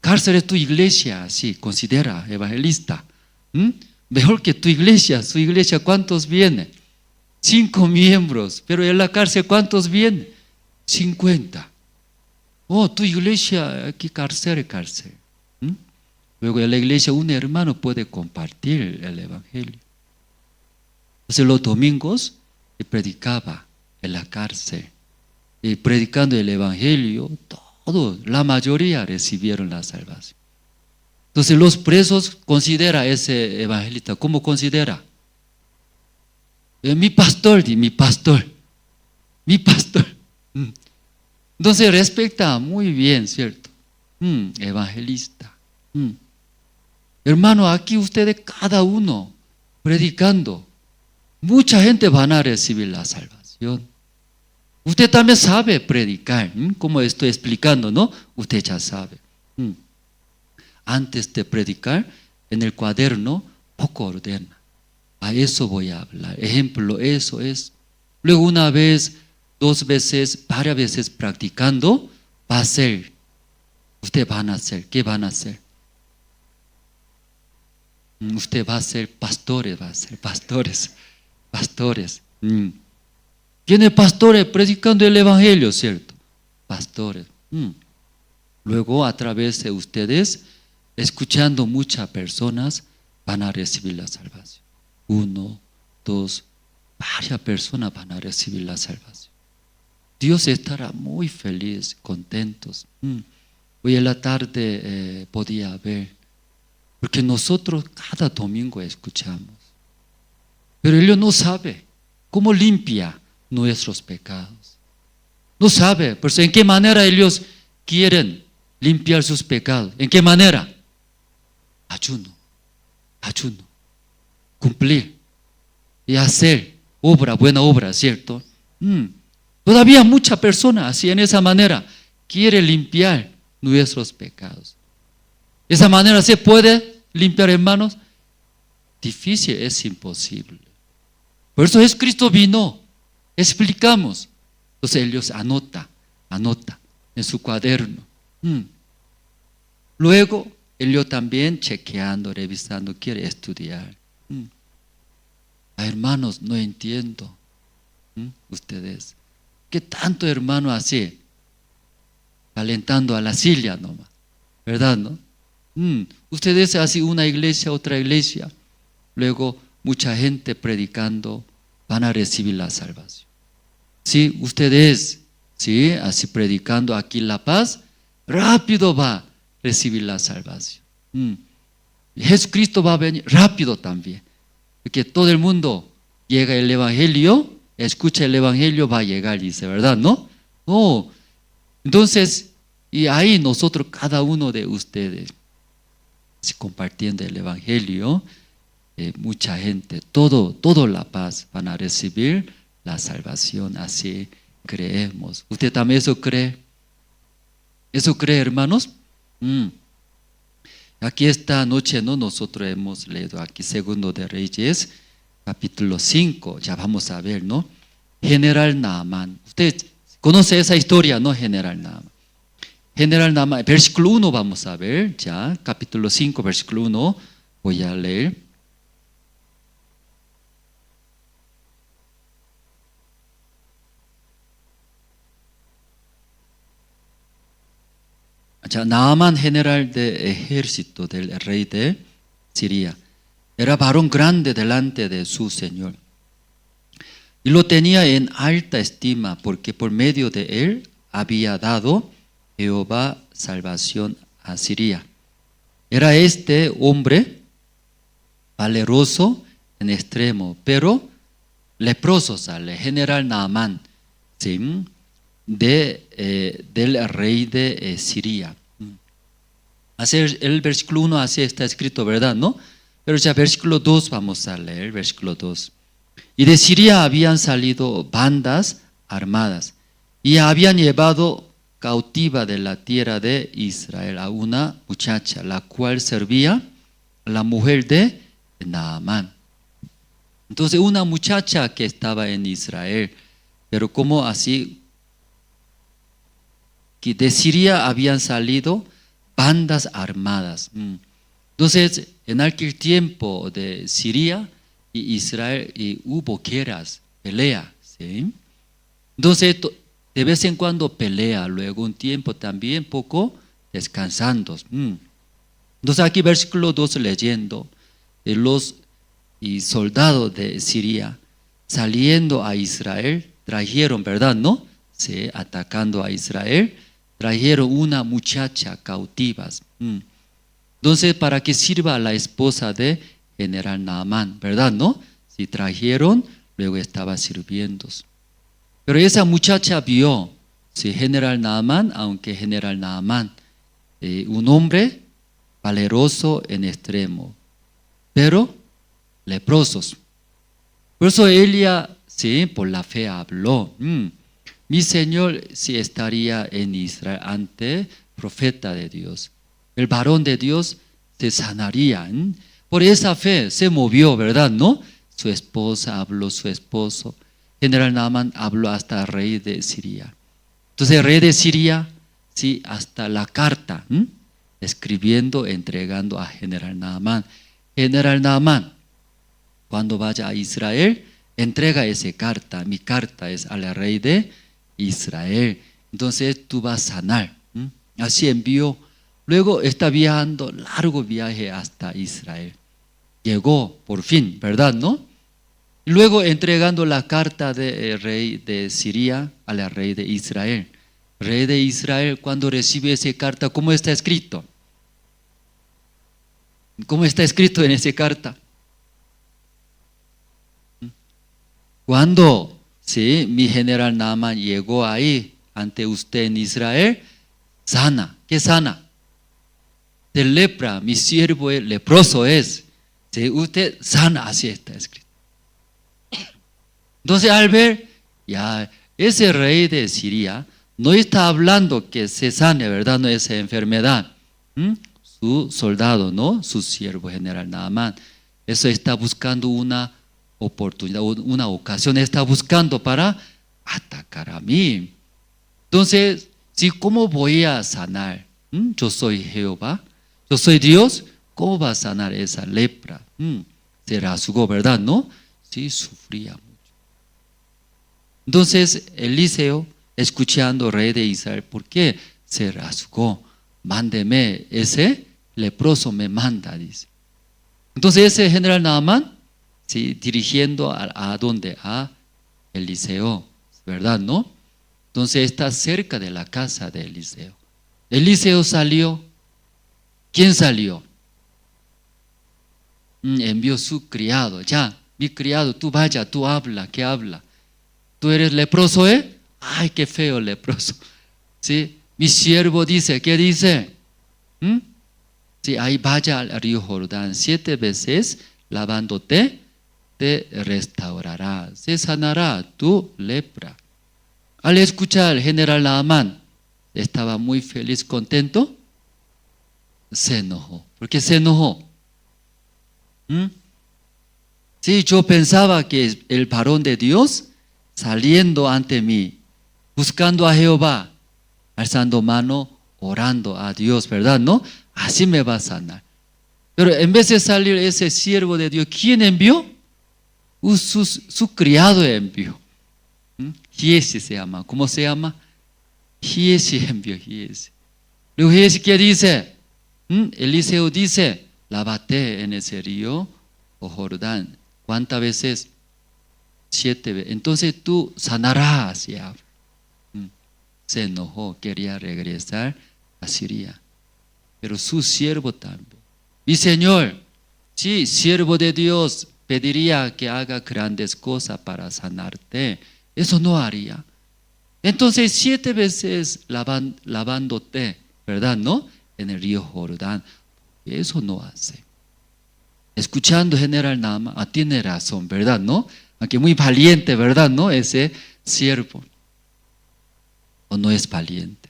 Cárcel es tu iglesia, así, considera, evangelista. Mejor que tu iglesia. Su iglesia, ¿cuántos vienen? 5 miembros. Pero en la cárcel, ¿cuántos vienen? 50. Oh, tu iglesia, aquí cárcel. Luego en la iglesia un hermano puede compartir el Evangelio. Entonces los domingos predicaba en la cárcel. Y predicando el Evangelio, todos, la mayoría recibieron la salvación. Entonces los presos considera ese evangelista. ¿Cómo considera? Mi pastor. Entonces respeta muy bien, ¿cierto? Evangelista. Hermano, aquí ustedes cada uno predicando, mucha gente van a recibir la salvación. Usted también sabe predicar, como estoy explicando, ¿no? Usted ya sabe. Antes de predicar, en el cuaderno, poco ordena. A eso voy a hablar. Ejemplo, eso es. Luego una vez 2 veces, varias veces practicando, va a ser. Usted van a hacer, ¿qué van a hacer? Usted va a ser pastores, pastores. Tiene pastores predicando el evangelio, ¿cierto? Pastores. Luego, a través de ustedes, escuchando muchas personas, van a recibir la salvación. 1, 2, varias personas van a recibir la salvación. Dios estará muy feliz, contentos. Hoy en la tarde podía ver, porque nosotros cada domingo escuchamos, pero ellos no saben cómo limpia nuestros pecados. No sabe, pues en qué manera ellos quieren limpiar sus pecados. ¿En qué manera? Ayuno, cumplir y hacer obra, buena obra, ¿cierto? Todavía muchas personas así en esa manera quieren limpiar nuestros pecados. ¿De esa manera se puede limpiar, hermanos? Difícil, es imposible. Por eso Jesucristo vino, explicamos. Entonces ellos anota en su cuaderno. Luego ellos también chequeando, revisando, quiere estudiar. Hermanos, no entiendo. Ustedes, ¿qué tanto hermano así? Calentando a la silla nomás, ¿verdad, no? Ustedes así una iglesia, otra iglesia, luego mucha gente predicando, van a recibir la salvación. Si ustedes, ¿sí? Así predicando aquí La Paz, rápido va a recibir la salvación. Jesucristo va a venir rápido también, porque todo el mundo llega el evangelio, escucha el evangelio, va a llegar, dice, ¿verdad, no? No. Entonces, y ahí nosotros, cada uno de ustedes, compartiendo el evangelio, mucha gente, todo La Paz van a recibir la salvación, así creemos. ¿Usted también eso cree? ¿Eso cree, hermanos? Aquí esta noche, ¿no? Nosotros hemos leído aquí Segundo de Reyes, capítulo 5, ya vamos a ver, ¿no? General Naamán. Usted conoce esa historia, ¿no? General Naamán, versículo 1 vamos a ver, ya, capítulo 5, versículo 1, voy a leer. Ya, Naamán, general de ejército del rey de Siria, era varón grande delante de su señor y lo tenía en alta estima, porque por medio de él había dado Jehová salvación a Siria. Era este hombre valeroso en extremo, pero leproso sale, general Naamán, ¿sí? Del rey de Siria. Así el versículo 1 así está escrito, ¿verdad? ¿No? Pero ya versículo 2 vamos a leer, versículo 2. Y de Siria habían salido bandas armadas y habían llevado cautiva de la tierra de Israel a una muchacha, la cual servía a la mujer de Naamán. Entonces una muchacha que estaba en Israel, pero como así, que de Siria habían salido bandas armadas. Entonces, en aquel tiempo de Siria y Israel hubo guerras, pelea, ¿sí? Entonces, de vez en cuando pelea, luego un tiempo también poco descansando. Entonces, aquí versículo 2 leyendo, los soldados de Siria saliendo a Israel, trajeron, ¿verdad, no? Sí, atacando a Israel, trajeron una muchacha cautivas. Entonces, para que sirva a la esposa de general Naamán, ¿verdad, no? Si trajeron, luego estaba sirviendo. Pero esa muchacha vio, si general Naamán, aunque general Naamán, un hombre valeroso en extremo, pero leprosos. Por eso ella, sí, por la fe habló. Mi Señor sí estaría en Israel ante profeta de Dios. El varón de Dios se sanaría. Por esa fe se movió, ¿verdad? ¿No? Su esposa habló, su esposo. general Naamán habló hasta el rey de Siria. Entonces el rey de Siria, sí, hasta la carta, escribiendo, entregando a general Naamán. General Naamán, cuando vaya a Israel, entrega esa carta. Mi carta es al rey de Israel. Entonces tú vas a sanar. Así envió. Luego está viajando, largo viaje hasta Israel. Llegó por fin, ¿verdad, no? Luego entregando la carta del rey de Siria al rey de Israel. Rey de Israel, cuando recibe esa carta, ¿cómo está escrito? ¿Cómo está escrito en esa carta? Cuando sí, mi general Naamán llegó ahí ante usted en Israel, sana. ¿Qué sana? De lepra, mi siervo leproso es. Sí, usted sana, así está escrito. Entonces al ver, ya ese rey de Siria no está hablando que se sane, ¿verdad? No es enfermedad. Su soldado, ¿no? Su siervo general Naamán. Eso está buscando una oportunidad, una ocasión, está buscando para atacar a mí. Entonces, ¿sí, cómo voy a sanar? Yo soy Jehová, yo soy Dios, ¿cómo va a sanar esa lepra? Se rasgó, ¿verdad? ¿No? Sí, sufría mucho. Entonces, Eliseo, escuchando rey de Israel, ¿por qué se rasgó? Mándeme, ese leproso me manda, dice. Entonces ese general Naamán, sí, dirigiendo a dónde, a Eliseo, ¿verdad, no? Entonces está cerca de la casa de Eliseo. Eliseo salió. ¿Quién salió? Envió su criado. Ya, mi criado, tú vaya, tú habla, ¿qué habla? ¿Tú eres leproso, eh? Ay, qué feo leproso. ¿Sí? Mi siervo dice, ¿qué dice? Sí, ahí vaya al río Jordán 7 veces, lavándote, te restaurará, se sanará tu lepra. Al escuchar al general Naamán, estaba muy feliz, contento, se enojó. ¿Por qué se enojó? Sí, yo pensaba que el varón de Dios saliendo ante mí, buscando a Jehová, alzando mano, orando a Dios, ¿verdad? ¿No? Así me va a sanar. Pero en vez de salir ese siervo de Dios, ¿quién envió? Su criado envió. Giesi se llama. ¿Cómo se llama? Giesi envió, Giesi. Luego Giesi, ¿qué dice? Eliseo dice, lávate en ese río o Jordán. ¿Cuántas veces? 7 veces. Entonces tú sanarás, se habla. Se enojó, quería regresar a Siria. Pero su siervo también. Mi Señor, sí, siervo de Dios, pediría que haga grandes cosas para sanarte. Eso no haría. Entonces 7 veces lavándote, ¿verdad? ¿No? En el río Jordán. Eso no hace. Escuchando general Naamán, tiene razón, ¿verdad? ¿No? Aunque muy valiente, ¿verdad? ¿No? Ese siervo. ¿O no es valiente?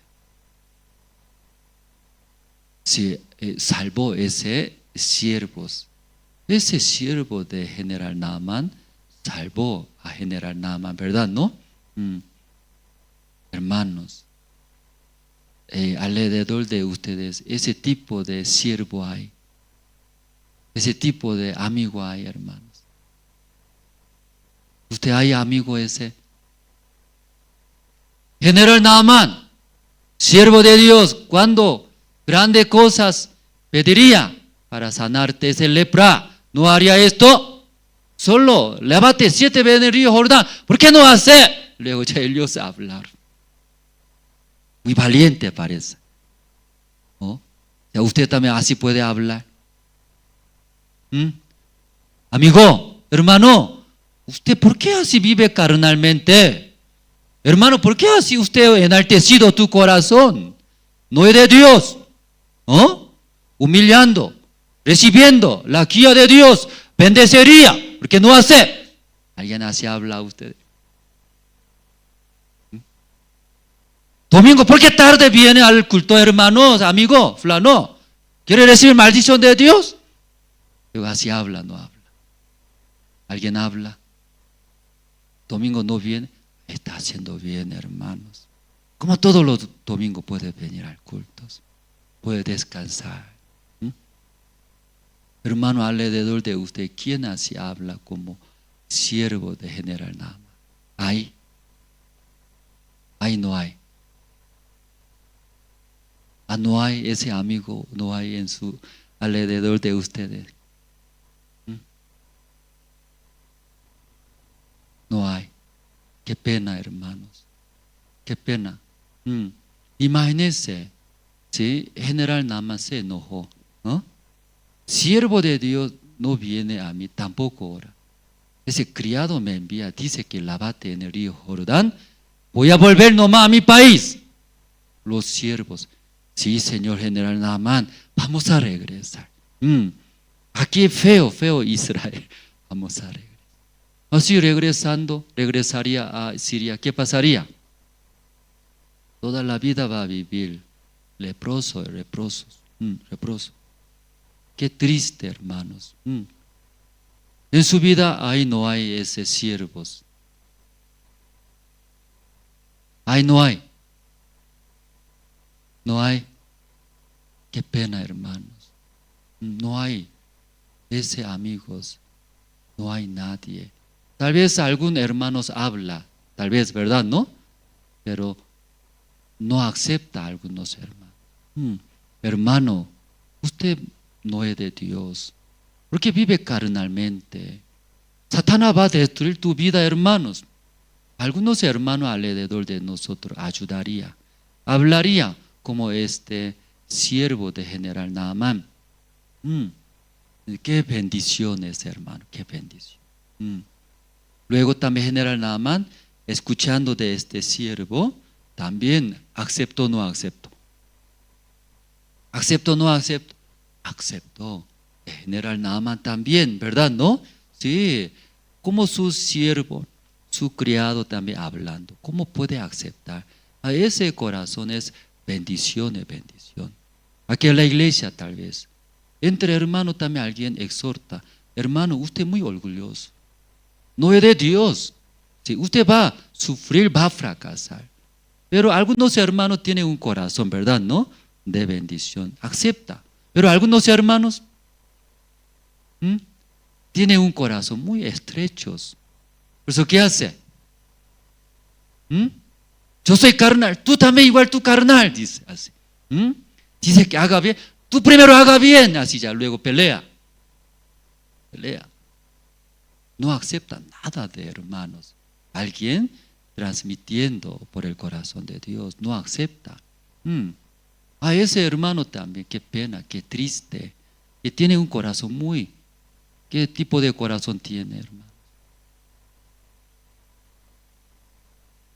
Si salvó ese siervo. Ese siervo de general Naamán salvó a general Naamán, ¿verdad? ¿No? Hermanos, alrededor de ustedes, ese tipo de siervo hay. Ese tipo de amigo hay, hermanos. ¿Usted hay amigo ese? General Naamán, siervo de Dios, cuando grandes cosas pediría para sanarte ese lepra, ¿no haría esto? Solo lávate 7 veces en el río Jordán. ¿Por qué no hace? Luego ya ellos hablaron. Muy valiente parece. ¿Oh? Ya usted también así puede hablar. Amigo, hermano, ¿usted por qué así vive carnalmente? Hermano, ¿por qué así usted enaltecido tu corazón? No es de Dios. ¿Oh? Humillando, recibiendo la guía de Dios, bendecería, porque no hace. ¿Alguien así habla a usted? Domingo, ¿por qué tarde viene al culto, hermanos, amigo, fulano? ¿Quiere recibir maldición de Dios? Luego así habla, no habla. ¿Alguien habla? domingo no viene, está haciendo bien, hermanos. Como todos los domingos puede venir al culto, puede descansar. Hermano, alrededor de usted, ¿quién así habla como siervo de General Naaman? ¿Hay? ¿Hay? No hay. No hay ese amigo, no hay en su alrededor de ustedes. No hay. Qué pena, hermanos. Qué pena. Imagínense, ¿sí? General Naaman se enojó, ¿no? Siervo de Dios no viene a mí, tampoco ora. Ese criado me envía, dice que lávate en el río Jordán, voy a volver nomás a mi país. Los siervos, sí, señor General Naaman, vamos a regresar. Aquí feo, feo Israel, vamos a regresar. Así regresaría a Siria, ¿qué pasaría? Toda la vida va a vivir leproso. Qué triste, hermanos. En su vida ahí no hay ese siervos. Ahí no hay. No hay. Qué pena, hermanos. No hay ese amigos. No hay nadie. Tal vez algún hermanos habla, tal vez, ¿verdad? ¿No? Pero no acepta a algunos hermanos. Hermano, usted no es de Dios, porque vive carnalmente. Satanás va a destruir tu vida, hermanos. Algunos hermanos alrededor de nosotros ayudaría, hablaría como este siervo de General Naaman. Qué bendiciones, hermano, qué bendición. Luego también General Naaman, escuchando de este siervo, también aceptó o no aceptó. ¿Aceptó o no aceptó? Aceptó. General Naaman también, ¿verdad? ¿No? Sí. Como su siervo, su criado también hablando. ¿Cómo puede aceptar? A ese corazón es bendición, es bendición. Aquí en la iglesia tal vez. Entre hermanos también alguien exhorta. Hermano, usted es muy orgulloso. No es de Dios. Sí, usted va a sufrir, va a fracasar. Pero algunos hermanos tienen un corazón, ¿verdad? ¿No? De bendición. Acepta. Pero algunos hermanos tienen un corazón muy estrecho. Por eso, ¿qué hace? Yo soy carnal, tú también igual tú carnal, dice así. Dice que haga bien, tú primero haga bien, así ya luego pelea. No acepta nada de hermanos. Alguien transmitiendo por el corazón de Dios, no acepta. A ese hermano también, qué pena, qué triste, que tiene un corazón muy, ¿qué tipo de corazón tiene, hermano?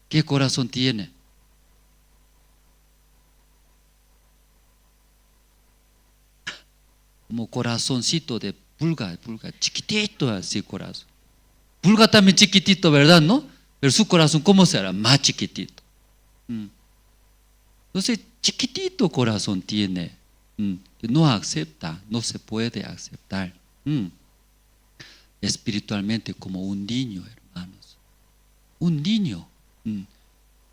¿Qué corazón tiene? Como corazoncito de pulga, chiquitito así corazón. Pulga también chiquitito, ¿verdad? ¿No? Pero su corazón, ¿cómo será? Más chiquitito. Entonces, chiquitito corazón tiene. No acepta, no se puede aceptar. Espiritualmente como un niño, hermanos. Un niño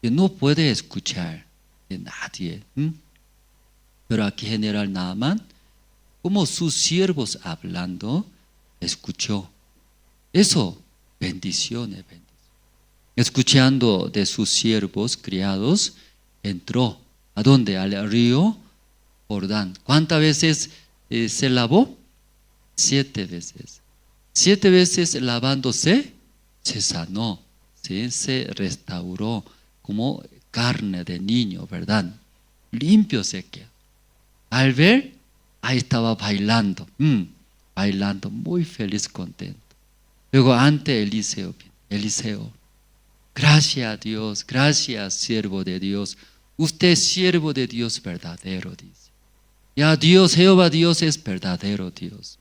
que no puede escuchar de nadie. Pero aquí General Naaman, como sus siervos hablando, escuchó. Eso, bendiciones. Escuchando de sus siervos criados, entró. ¿A dónde? Al río Jordán. ¿Cuántas veces se lavó? 7 veces. 7 veces lavándose, se sanó, ¿sí? Se restauró como carne de niño, ¿verdad? Limpio se quedó. Al ver, ahí estaba bailando, bailando, muy feliz, contento. Luego ante Eliseo, gracias a Dios, gracias siervo de Dios. Usted es siervo de Dios verdadero, dice. Ya Dios, Jehová Dios es verdadero Dios.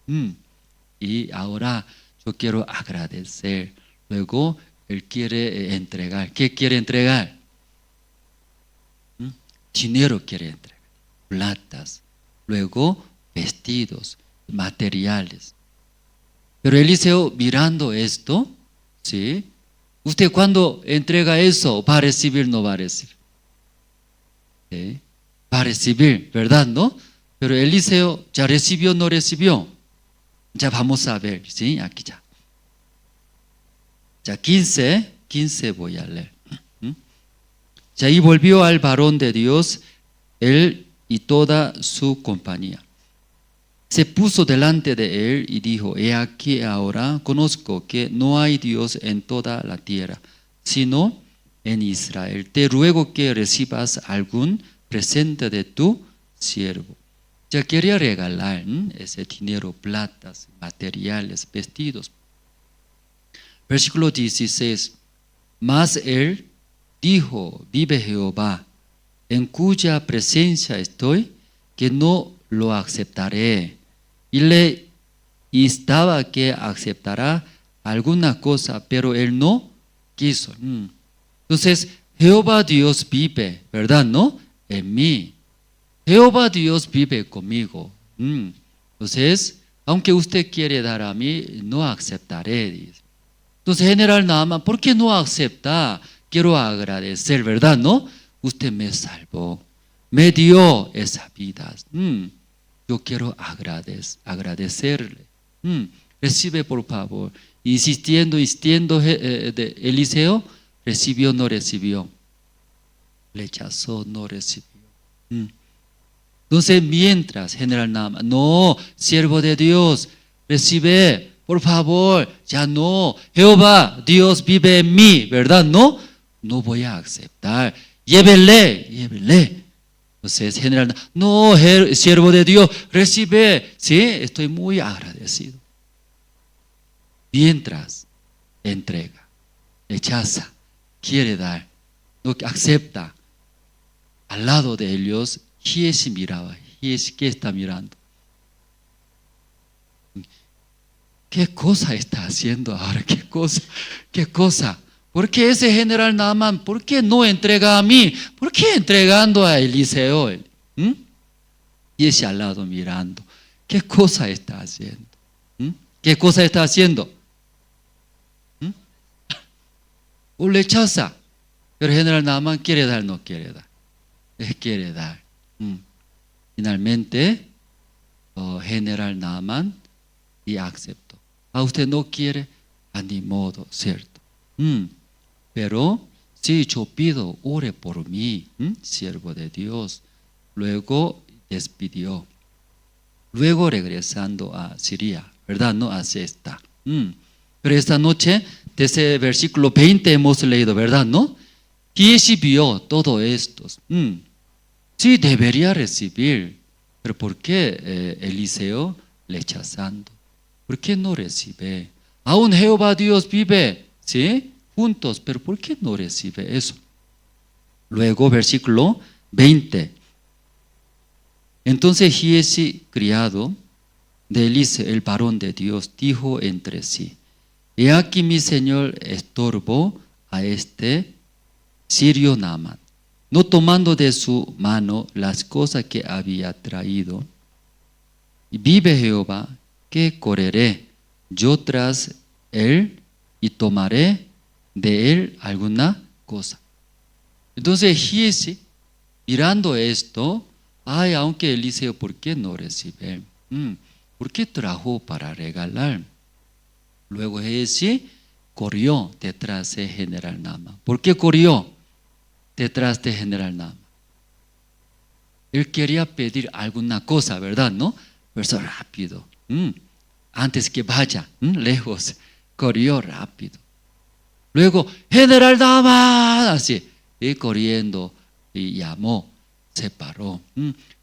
Y ahora yo quiero agradecer. Luego él quiere entregar. ¿Qué quiere entregar? Dinero quiere entregar. Platas. Luego vestidos, materiales. Pero Eliseo mirando esto, ¿sí? Usted cuando entrega eso, ¿va a recibir o no va a recibir? ¿Sí? Va a recibir, ¿verdad? ¿No? Pero Eliseo ya recibió o no recibió. Ya vamos a ver, ¿sí? Aquí ya. Ya 15 voy a leer. Ya, y volvió al varón de Dios, él y toda su compañía. Se puso delante de él y dijo: he aquí ahora conozco que no hay Dios en toda la tierra, sino en Israel. Te ruego que recibas algún presente de tu siervo. Ya quería regalar ese dinero, platas, materiales, vestidos. Versículo 16. Mas él dijo: vive Jehová, en cuya presencia estoy, que no lo aceptaré. Y le instaba que aceptará alguna cosa, pero él no quiso. Entonces, Jehová Dios vive, ¿verdad? ¿No? En mí. Jehová Dios vive conmigo. Entonces, aunque usted quiere dar a mí, no aceptaré, dice. Entonces, general Naamán, ¿por qué no acepta? Quiero agradecer, ¿verdad? ¿No? Usted me salvó, me dio esa vida. Yo quiero agradecerle. Recibe, por favor. Insistiendo, de Eliseo, ¿recibió o no recibió? Rechazó, no recibió. Entonces, mientras, general Naamán, no, siervo de Dios, recibe, por favor, ya no. Jehová, Dios vive en mí, ¿verdad? No, no voy a aceptar. Llévele. Entonces, general, no, siervo de Dios, recibe. Sí, estoy muy agradecido. Mientras entrega, rechaza, quiere dar, no acepta. Al lado de ellos, Giesi miraba. Giesi, ¿qué está mirando? ¿Qué cosa está haciendo ahora? ¿Qué cosa? ¿Por qué ese general Naamán? ¿Por qué no entrega a mí? ¿Por qué entregando a Eliseo? Y ese al lado mirando. ¿Qué cosa está haciendo? ¿Qué cosa está haciendo? O rechaza. Pero el general Naamán quiere dar, no quiere dar. Él quiere dar. Finalmente, general Naamán y aceptó. Usted no quiere, ni modo, ¿cierto? Pero si yo pido, ore por mí, siervo de Dios. Luego despidió. Luego regresando a Siria, ¿verdad? No hace esta. Pero esta noche, desde el versículo 20 hemos leído, ¿verdad? ¿No? Giesi vio todo esto. Sí, debería recibir. Pero ¿por qué Eliseo rechazando? ¿Por qué no recibe? Aún Jehová Dios vive, ¿sí? Juntos, pero ¿por qué no recibe eso? Luego, versículo 20. Entonces Giesi, criado de Eliseo, el varón de Dios, dijo entre sí: he aquí mi señor estorbó a este sirio Naamán, no tomando de su mano las cosas que había traído. Y vive Jehová, que correré yo tras él y tomaré de él alguna cosa. Entonces Giesi, mirando esto, aunque Eliseo, ¿por qué no recibe? ¿Por qué trajo para regalar? Luego Giesi corrió detrás de general Naamán. ¿Por qué corrió detrás de general Naamán? Él quería pedir alguna cosa, ¿verdad? ¿No? Por eso rápido. Antes que vaya lejos, corrió rápido. Luego, general Naamán, así, y corriendo, y llamó, se paró.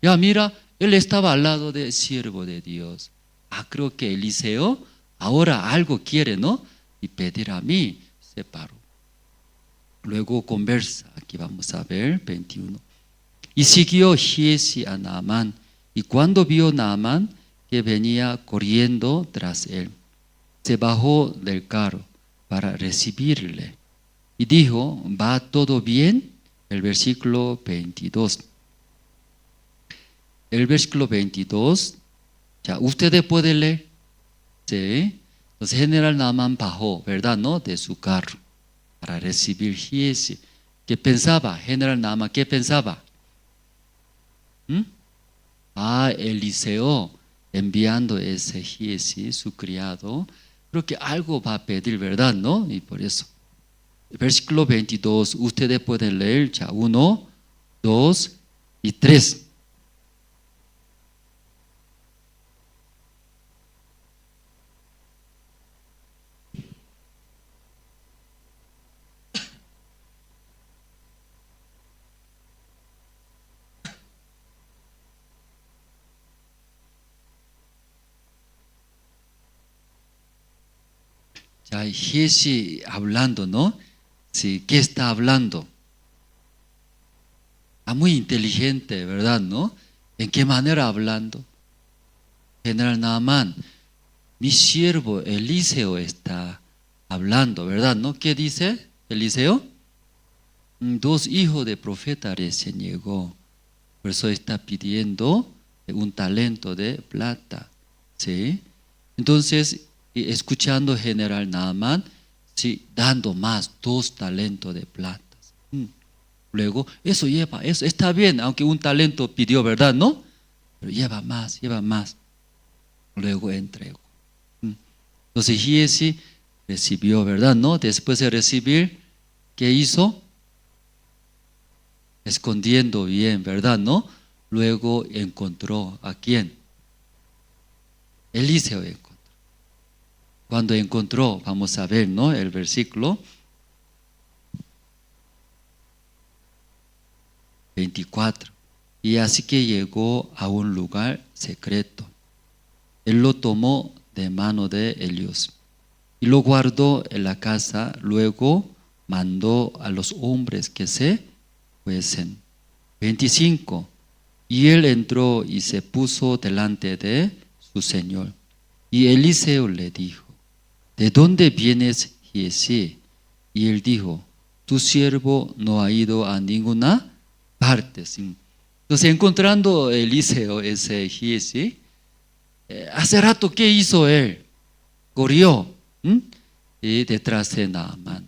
Ya mira, él estaba al lado del siervo de Dios. Creo que Eliseo ahora algo quiere, ¿no? Y pedir a mí, se paró. Luego conversa, aquí vamos a ver, 21. Y siguió Giesi a Naamán, y cuando vio Naamán que venía corriendo tras él, se bajó del carro para recibirle. Y dijo: ¿va todo bien? El versículo 22. El versículo 22, ya ustedes pueden leer. ¿Sí? Entonces general Naamán bajó, ¿verdad? ¿No? De su carro. para recibir Giesi. ¿Qué pensaba? General Naaman, ¿qué pensaba? Eliseo enviando ese Giesi, su criado, creo que algo va a pedir, ¿verdad? ¿No? Y por eso. Versículo 22, ustedes pueden leer ya 1, 2 y 3. Ya, Giesi hablando, ¿no? Sí, ¿qué está hablando? Muy inteligente, ¿verdad? ¿No? ¿En qué manera hablando? General Naaman, mi siervo Eliseo está hablando, ¿verdad? ¿No? ¿Qué dice Eliseo? 2 hijos de profeta recién llegó. Por eso está pidiendo un talento de plata. ¿Sí? Entonces, escuchando General Naaman, sí, dando más 2 talentos de plata. Luego, eso está bien, aunque un talento pidió, ¿verdad? ¿No? Pero lleva más. Luego entregó. Entonces Giesi recibió, ¿verdad? ¿No? Después de recibir, ¿qué hizo? Escondiendo bien, ¿verdad? ¿No? Luego encontró ¿a quién? Eliseo encontró. Cuando encontró, vamos a ver, ¿no? El versículo 24. Y así que llegó a un lugar secreto. Él lo tomó de mano de ellos y lo guardó en la casa. Luego mandó a los hombres que se fuesen. 25. Y él entró y se puso delante de su señor. Y Eliseo le dijo: ¿de dónde vienes, Giesi? Y él dijo: tu siervo no ha ido a ninguna parte. Entonces, encontrando Eliseo ese Giesi, hace rato, ¿qué hizo él? Corrió y detrás de Naaman.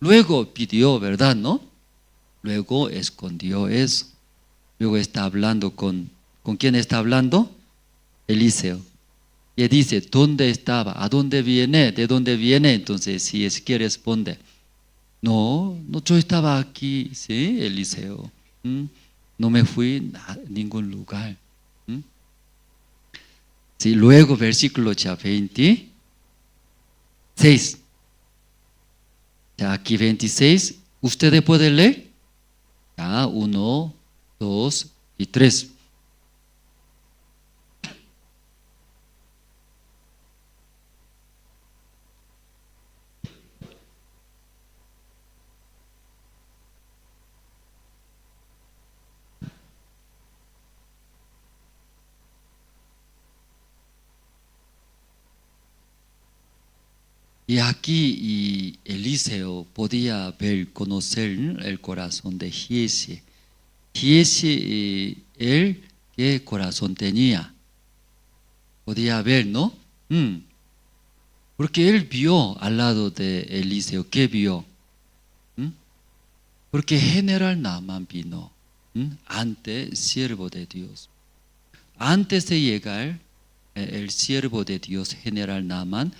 Luego pidió, ¿verdad? ¿No? Luego escondió eso. Luego está hablando ¿con quién está hablando? Eliseo. Y dice: ¿dónde estaba? ¿A dónde viene? ¿De dónde viene? Entonces, si es que responde: no, yo estaba aquí, ¿sí, Eliseo? No me fui a ningún lugar. Sí, luego, versículo 26. Ya, aquí 26, ustedes pueden leer. Ya, 1, 2 y 3. Y aquí Eliseo podía ver, conocer el corazón de Giesi. Giesi, él, ¿qué corazón tenía? Podía ver, ¿no? Porque él vio al lado de Eliseo. ¿Qué vio? Porque General Naaman vino ante siervo de Dios. Antes de llegar, el siervo de Dios, General Naaman,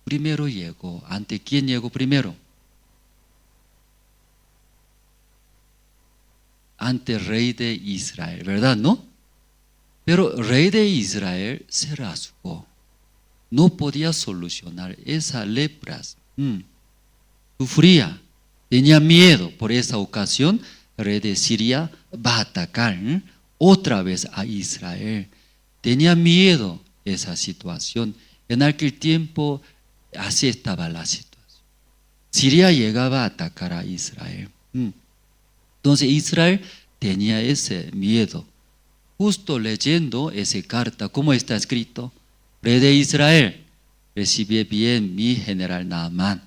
primero llegó. ¿Ante quién llegó primero? Ante el rey de Israel, ¿verdad? ¿No? Pero el rey de Israel se rasgó. No podía solucionar esa lepra. Sufría, tenía miedo. Por esa ocasión, el rey de Siria va a atacar otra vez a Israel. Tenía miedo de esa situación. En aquel tiempo, así estaba la situación. Siria llegaba a atacar a Israel. Entonces Israel tenía ese miedo. Justo leyendo esa carta, ¿cómo está escrito? Rey de Israel, recibe bien mi general Naaman.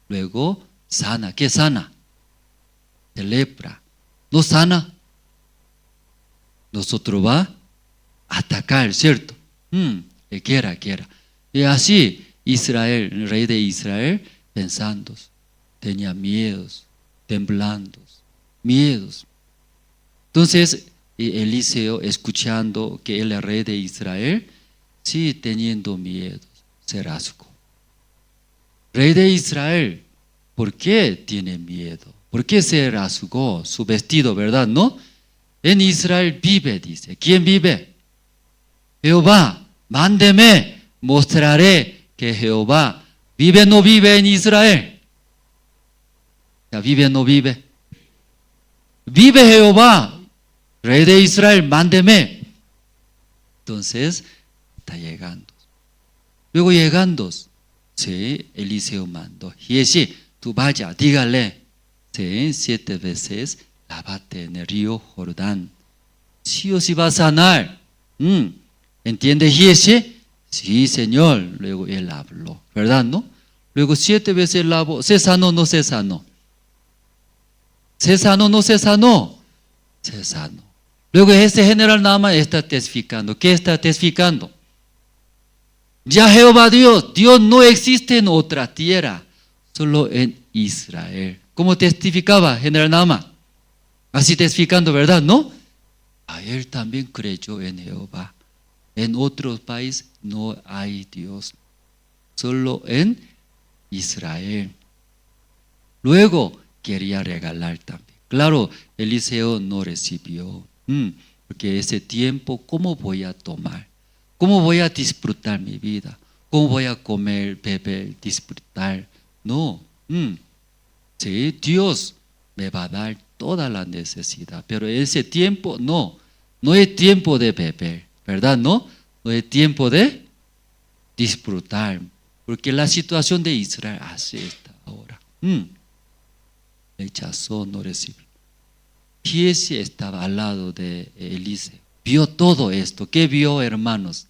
Luego sana. ¿Qué sana? De lepra. No sana. Nosotros va a atacar, ¿cierto? Quiera. Y así Israel, el rey de Israel, pensando: tenía miedos, temblando, miedos. Entonces Eliseo, escuchando que el rey de Israel, sí, teniendo miedo, se rasgó. Rey de Israel, ¿por qué tiene miedo? ¿Por qué se rasgó su vestido, verdad? ¿No? En Israel vive, dice. ¿Quién vive? Jehová, mándeme, mostraré que Jehová vive o no vive en Israel. ¿Ya vive o no vive? Vive Jehová, Rey de Israel, mándeme. Entonces, está llegando. Luego llegando, sí, Eliseo mandó. Giesi, tú vaya, dígale, sí, 7 veces, lávate en el río Jordán. Sí o sí va a sanar. ¿Entiende Giesi? Sí, Señor. Luego él habló, ¿verdad, no? Luego 7 veces lavó. ¿Se sanó o no se sanó? ¿Se sanó o no se sanó? Se sanó. Luego este general Naamán está testificando. ¿Qué está testificando? Ya Jehová Dios no existe en otra tierra, solo en Israel. ¿Cómo testificaba general Naamán? Así testificando, ¿verdad? ¿No? A él también creyó en Jehová. En otros países no hay Dios, solo en Israel. Luego quería regalar también. Claro, Eliseo no recibió, porque ese tiempo, ¿cómo voy a tomar? ¿Cómo voy a disfrutar mi vida? ¿Cómo voy a comer, beber, disfrutar? No. Sí, Dios me va a dar toda la necesidad, pero ese tiempo no es tiempo de beber, ¿verdad? No es tiempo de disfrutar, porque la situación de Israel hace esta ahora. Rechazó, no recibió. Giesi estaba al lado de Eliseo. Vio todo esto. ¿Qué vio, hermanos?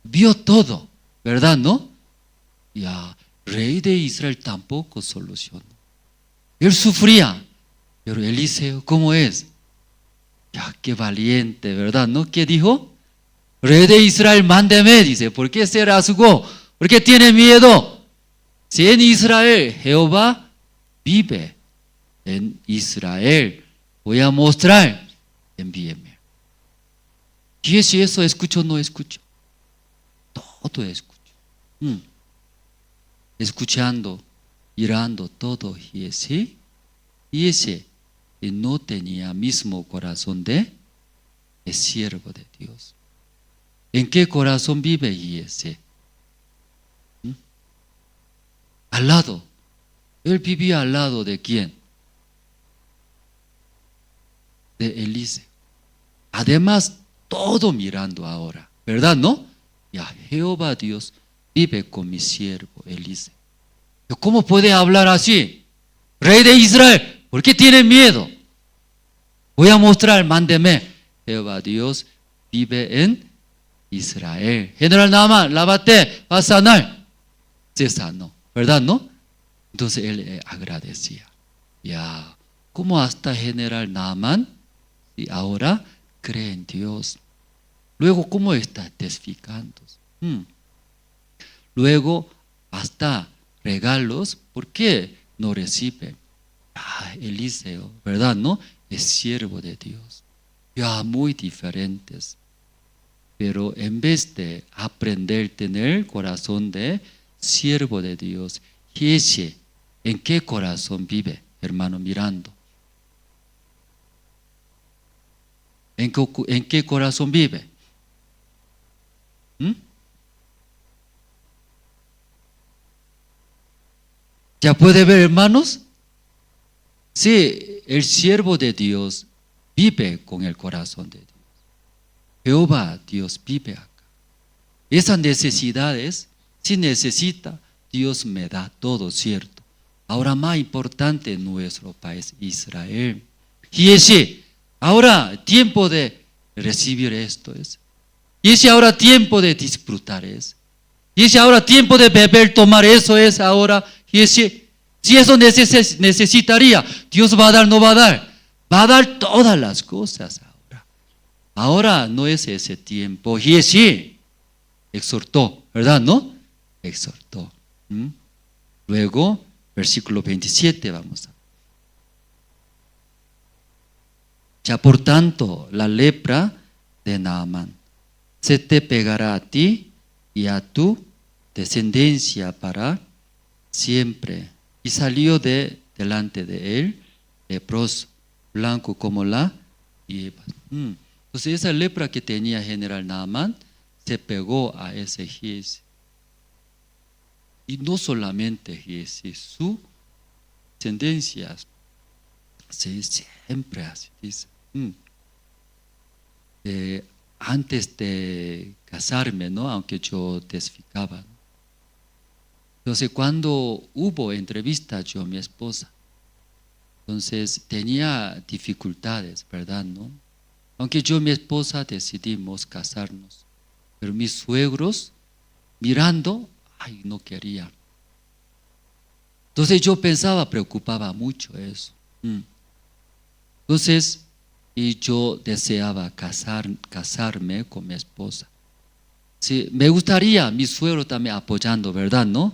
Vio todo, ¿verdad, no? Ya, rey de Israel tampoco solucionó. Él sufría, pero Eliseo, ¿cómo es? Ya, qué valiente, ¿verdad, no? ¿Qué dijo? Rey de Israel, mándeme, dice. ¿Por qué se rasgó? ¿Por qué tiene miedo? Si en Israel Jehová vive, en Israel voy a mostrar, envíeme. ¿Y si eso escucho o no escucho? Todo escucho. Escuchando, mirando todo. Y ese no tenía mismo corazón de siervo de Dios. ¿En qué corazón vive Giesi? Al lado. Él vivía al lado de quién? De Eliseo. Además, todo mirando ahora, ¿verdad, no? Ya Jehová Dios vive con mi siervo Eliseo. ¿Cómo puede hablar así? Rey de Israel, ¿por qué tiene miedo? Voy a mostrar, mándeme. Jehová Dios vive en Israel. General Naamán, lávate, va a sanar. Se sanó, ¿verdad, no? Entonces él agradecía. Ya, ¿cómo hasta general Naamán? Y ahora cree en Dios. Luego, ¿cómo está testificando? Luego, hasta regalos, ¿por qué no recibe? Eliseo, ¿verdad, no? Es siervo de Dios. Ya, muy diferentes. Pero en vez de aprender a tener corazón de siervo de Dios, Giesi, ¿en qué corazón vive, hermano, mirando? ¿En qué corazón vive? ¿Ya puede ver, hermanos? Sí, el siervo de Dios vive con el corazón de Dios. Jehová, Dios vive acá. Esas necesidades, si necesita, Dios me da todo, ¿cierto? Ahora más importante en nuestro país, Israel. Giesi, ahora tiempo de recibir esto es. Giesi, ahora tiempo de disfrutar es. Giesi, ahora tiempo de beber, tomar, eso es ahora. Giesi, si eso necesitaría, Dios va a dar, no va a dar. Va a dar todas las cosas ahora. Ahora no es ese tiempo. Giesi exhortó, ¿verdad, no? Exhortó. ¿Mm? Luego, versículo 27, vamos a. Ya por tanto, la lepra de Naamán se te pegará a ti y a tu descendencia para siempre. Y salió delante de él, leproso, blanco como la hierba. Entonces esa lepra que tenía general Naamán se pegó a ese Giesi. Y no solamente Giesi, su descendencia siempre así dice. Antes de casarme, ¿no? Aunque yo testificaba, ¿no? Entonces cuando hubo entrevista yo, mi esposa, entonces tenía dificultades, ¿verdad? ¿No? Aunque yo y mi esposa decidimos casarnos, pero mis suegros mirando, ay, no quería. Entonces yo pensaba, preocupaba mucho eso. Entonces, y yo deseaba casarme con mi esposa. Sí, me gustaría, mi suegro también apoyando, ¿verdad? ¿No?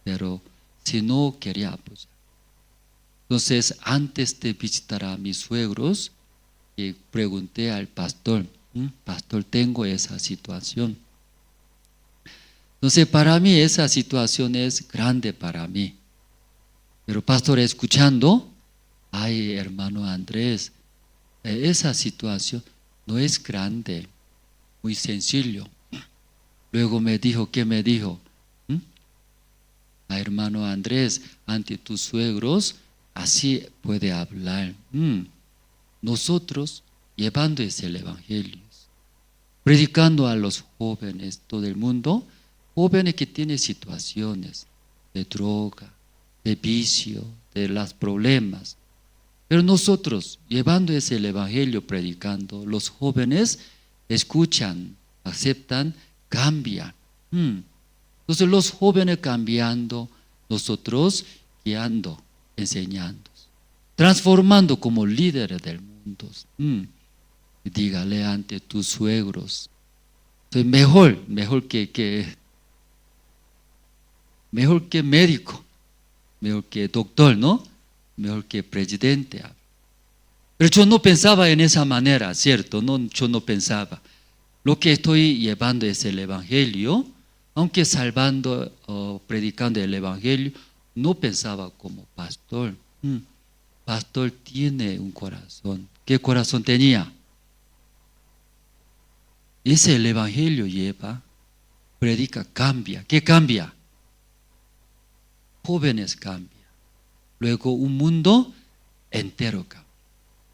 Pero si no quería apoyar. Entonces, antes de visitar a mis suegros, pregunté al pastor, pastor, tengo esa situación. Entonces, para mí esa situación es grande para mí. Pero pastor, escuchando, ay, hermano Andrés, esa situación no es grande, muy sencillo. Luego me dijo, ¿qué me dijo? Hermano Andrés, ante tus suegros, así puede hablar. Nosotros, llevando el evangelio, predicando a los jóvenes, todo el mundo, jóvenes que tienen situaciones de droga, de vicio, de los problemas. Pero nosotros, llevando el evangelio, predicando, los jóvenes escuchan, aceptan, cambian. Entonces los jóvenes cambiando, nosotros guiando, enseñando, transformando como líderes del mundo. Dígale ante tus suegros, soy mejor que médico, mejor que doctor, ¿no? Mejor que presidente. Pero yo no pensaba en esa manera, ¿cierto? No, yo no pensaba. Lo que estoy llevando es el evangelio. Aunque salvando o predicando el evangelio, no pensaba como pastor. Pastor tiene un corazón. ¿Qué corazón tenía? Ese el evangelio lleva, predica, cambia. ¿Qué cambia? Jóvenes cambia. Luego un mundo entero cambia.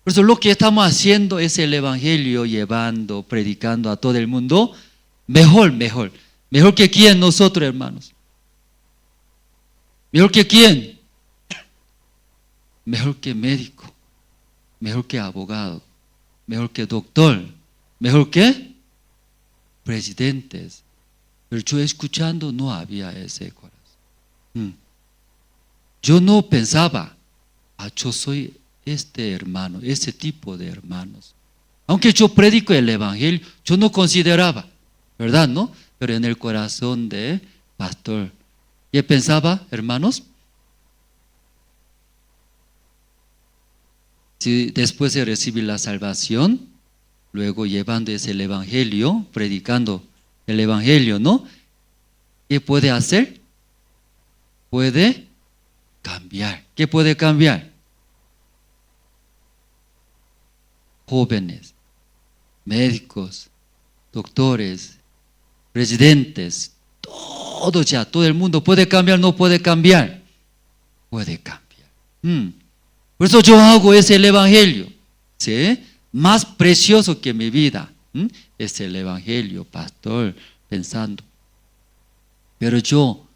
Por eso lo que estamos haciendo es el evangelio llevando, predicando a todo el mundo. Mejor. ¿Mejor que quién nosotros, hermanos? ¿Mejor que quién? Mejor que médico, mejor que abogado, mejor que doctor, mejor que presidentes. Pero yo escuchando no había ese corazón. Yo no pensaba, yo soy este hermano, ese tipo de hermanos. Aunque yo predico el evangelio, yo no consideraba, ¿verdad? ¿No? Pero en el corazón de pastor, ¿qué pensaba, hermanos? Si después de recibir la salvación, luego llevando ese evangelio, predicando el evangelio, ¿no? ¿Qué puede hacer? Puede cambiar. ¿Qué puede cambiar? Jóvenes, médicos, doctores, presidentes, todo el mundo puede cambiar, no puede cambiar. Puede cambiar. Por eso yo hago ese el evangelio, ¿sí? Más precioso que mi vida. Es el evangelio, pastor, pensando. Pero yo,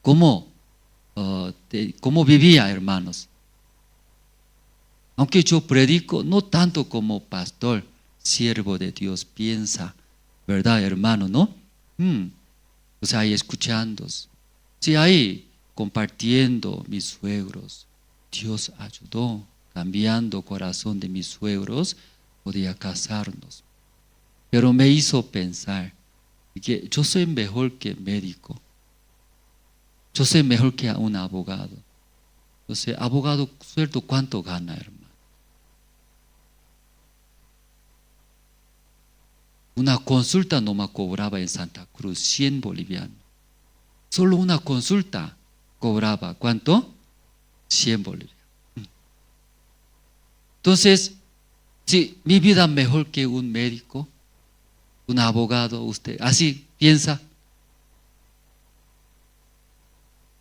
¿cómo vivía, hermanos? Aunque yo predico, no tanto como pastor, siervo de Dios, piensa, ¿verdad, hermano, no? Pues ahí escuchando, sí, ahí compartiendo mis suegros. Dios ayudó, cambiando corazón de mis suegros, podía casarnos. Pero me hizo pensar que yo soy mejor que médico. Yo soy mejor que un abogado. Entonces, abogado, sueldo, ¿cuánto gana, hermano? Una consulta nomás cobraba en Santa Cruz, 100 bolivianos. Solo una consulta cobraba, ¿cuánto? 100 bolivianos. Entonces, si mi vida es mejor que un médico, un abogado, usted, ¿así piensa?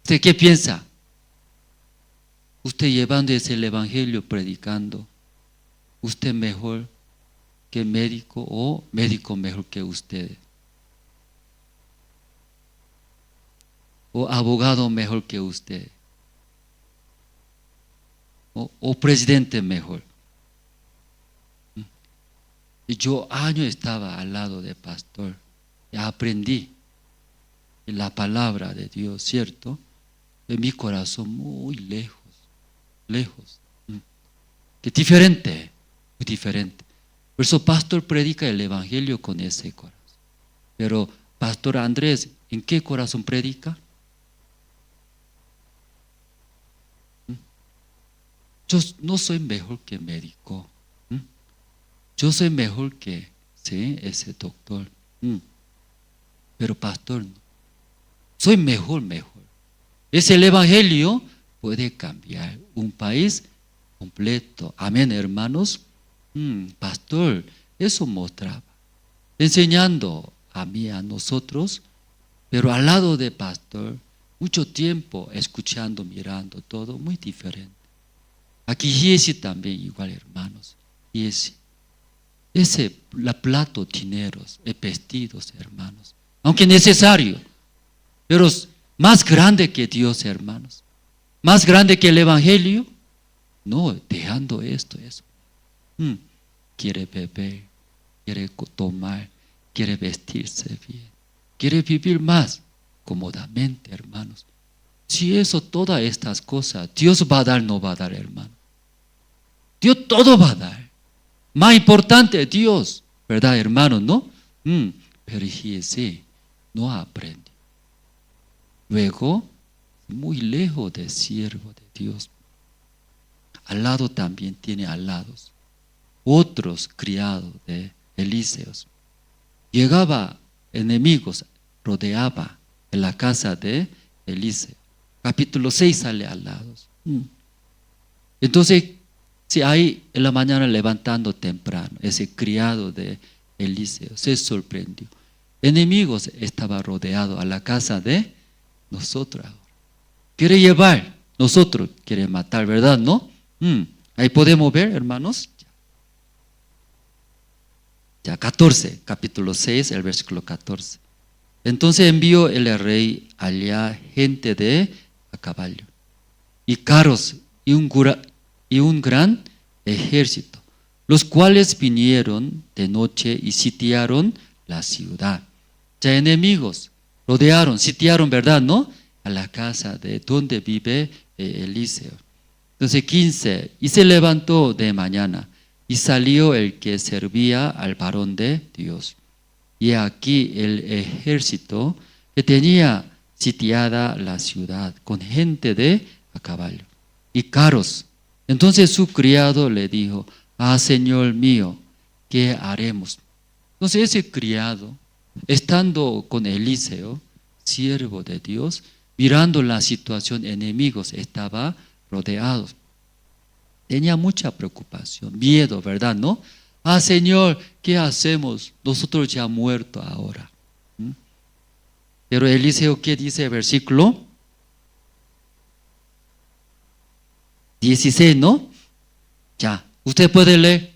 ¿Usted qué piensa? Usted llevando ese evangelio, predicando, usted mejor que médico o médico mejor que usted, o abogado mejor que usted, o presidente mejor. Y yo años estaba al lado del pastor y aprendí la palabra de Dios, ¿cierto? En mi corazón muy lejos, que diferente, muy diferente. Por eso pastor predica el evangelio con ese corazón. Pero pastor Andrés, ¿en qué corazón predica? Yo no soy mejor que médico. Yo soy mejor que ese doctor. Pero pastor, no. Soy mejor. Es el evangelio puede cambiar un país completo. Amén, hermanos. Pastor, eso mostraba, enseñando a mí, a nosotros, pero al lado de pastor, mucho tiempo escuchando, mirando, todo muy diferente. Aquí Jesse también igual, hermanos. Jesse. Ese, la plato, dineros, vestidos, hermanos. Aunque necesario, pero más grande que Dios, hermanos. Más grande que el evangelio. No, dejando esto, eso. Quiere beber, quiere tomar, quiere vestirse bien, quiere vivir más cómodamente, hermanos. Si eso, todas estas cosas, Dios va a dar, no va a dar, hermano. Dios todo va a dar. Más importante, Dios, ¿verdad, hermano? ¿No? Pero Jesús no aprende. Luego, muy lejos de siervo de Dios. Al lado también tiene al lado otros criados de Eliseos. Llegaba enemigos, rodeaba en la casa de Eliseo. Capítulo 6 sale al lado. Entonces, si hay en la mañana levantando temprano, ese criado de Eliseo se sorprendió. Enemigos estaba rodeado a la casa de nosotros ahora. Quiere llevar, nosotros quiere matar, ¿verdad? ¿No? Ahí podemos ver, hermanos. Ya 14, capítulo 6, el versículo 14. Entonces envió el rey allá gente a caballo y carros y un gran ejército, los cuales vinieron de noche y sitiaron la ciudad. Ya enemigos rodearon, sitiaron, ¿verdad? ¿No? A la casa de donde vive Eliseo. Entonces 15, y se levantó de mañana y salió el que servía al varón de Dios. Y aquí el ejército que tenía sitiada la ciudad con gente a caballo y carros. Entonces su criado le dijo: Señor mío, ¿qué haremos? Entonces ese criado, estando con Eliseo, siervo de Dios, mirando la situación, enemigos, estaba rodeados. Tenía mucha preocupación, miedo, ¿verdad? ¿No? Señor, ¿qué hacemos? Nosotros ya muertos ahora. Pero Eliseo, ¿qué dice? Versículo 16, ¿no? Ya, usted puede leer.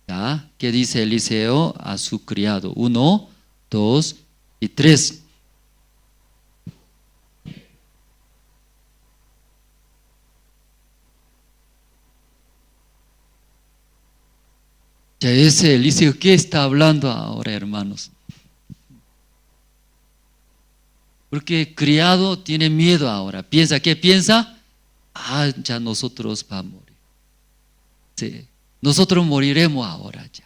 Ya, ¿qué dice Eliseo a su criado? 1, 2 y 3. Ya ese Eliseo, ¿qué está hablando ahora, hermanos? Porque criado tiene miedo ahora. Piensa, ¿qué piensa? Ya nosotros vamos a morir. Sí, nosotros moriremos ahora ya.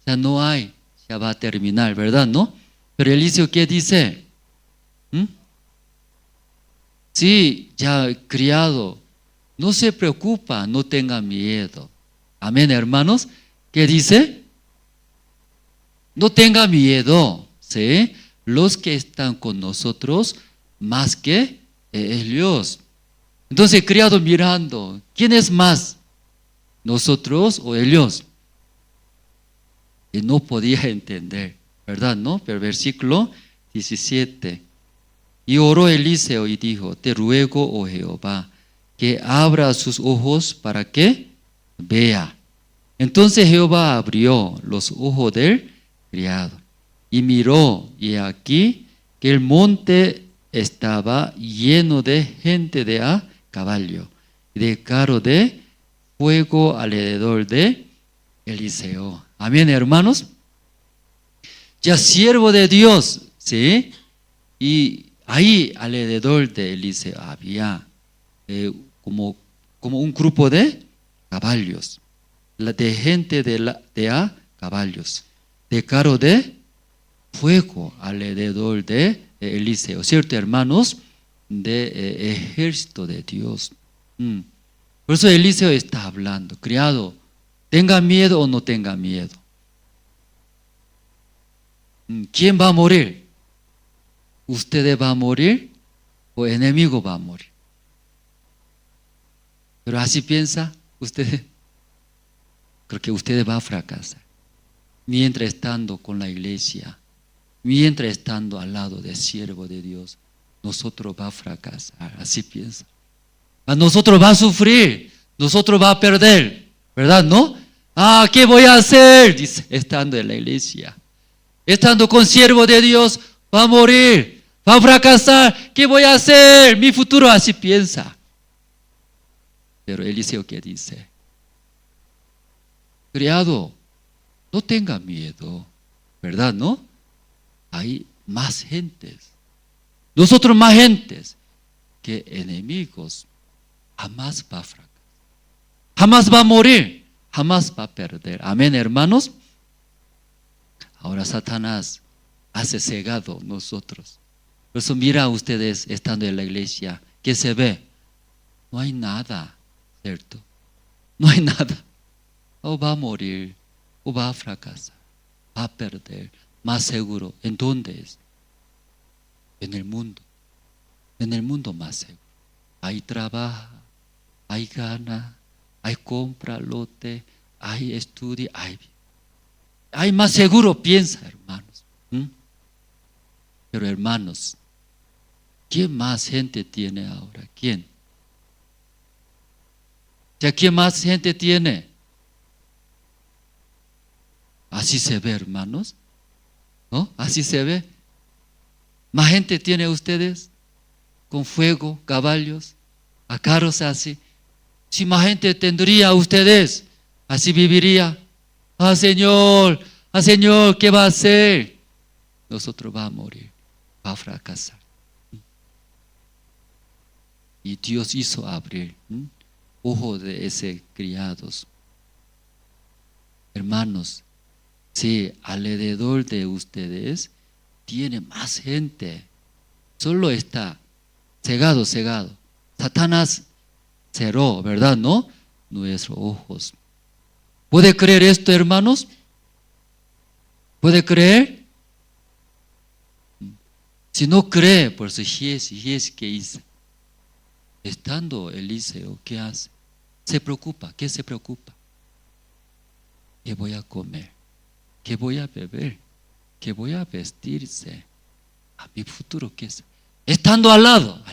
Ya no hay, ya va a terminar, ¿verdad? ¿No? Pero Eliseo, ¿qué dice? Sí, ya criado, no se preocupa, no tenga miedo. Amén, hermanos. ¿Qué dice? No tenga miedo, ¿sí? Los que están con nosotros más que ellos. Entonces, criado mirando, ¿quién es más? ¿Nosotros o ellos? Y no podía entender, ¿verdad? ¿No? Pero versículo 17. Y oró Eliseo y dijo, te ruego, oh Jehová, que abra sus ojos para que vea. Entonces Jehová abrió los ojos del criado y miró, y aquí que el monte estaba lleno de gente de a caballo y de carro de fuego alrededor de Eliseo. Amén, hermanos. Ya siervo de Dios, ¿sí? Y ahí alrededor de Eliseo había como un grupo de caballos, de gente de a caballos, de carro de fuego alrededor de Eliseo, ¿cierto, hermanos? De ejército de Dios. Por eso Eliseo está hablando, criado, tenga miedo o no tenga miedo. ¿Quién va a morir? ¿Usted va a morir o el enemigo va a morir? Pero así piensa usted. Creo que usted va a fracasar. Mientras estando con la iglesia, mientras estando al lado del siervo de Dios, nosotros va a fracasar. Así piensa. A nosotros va a sufrir, nosotros va a perder, ¿verdad? ¿No? ¿Qué voy a hacer? Dice, estando en la iglesia, estando con siervo de Dios, va a morir, va a fracasar. ¿Qué voy a hacer? Mi futuro, así piensa. Pero Eliseo, ¿qué dice? Criado, no tenga miedo, ¿verdad? ¿No? Hay más gentes, nosotros más gentes que enemigos. Jamás va a fracasar, jamás va a morir, jamás va a perder. Amén, hermanos. Ahora Satanás hace cegado nosotros. Por eso mira ustedes estando en la iglesia, ¿qué se ve? No hay nada, ¿cierto? No hay nada. O va a morir, o va a fracasar, va a perder. Más seguro, ¿en dónde es? En el mundo más seguro. Ahí trabaja, ahí gana, ahí compra lote, ahí estudia, ahí más seguro piensa, hermanos. Pero hermanos, ¿quién más gente tiene ahora? ¿Quién? ¿Ya quién más gente tiene? Así se ve, hermanos, ¿no? Así se ve. Más gente tiene ustedes con fuego, caballos, a carros así. Si más gente tendría ustedes, así viviría. Señor, ¿qué va a hacer? Nosotros va a morir, va a fracasar. Y Dios hizo abrir ojos de ese criados. Hermanos, si alrededor de ustedes tiene más gente, solo está cegado. Satanás cerró, ¿verdad? ¿No? Nuestros ojos. ¿Puede creer esto, hermanos? ¿Puede creer? Si no cree, por su Giesi, ¿qué hizo? Estando Eliseo, ¿qué hace? Se preocupa. ¿Qué se preocupa? ¿Qué voy a comer? ¿Qué voy a beber? ¿Qué voy a vestirse? A mi futuro, ¿qué es? Estando al lado.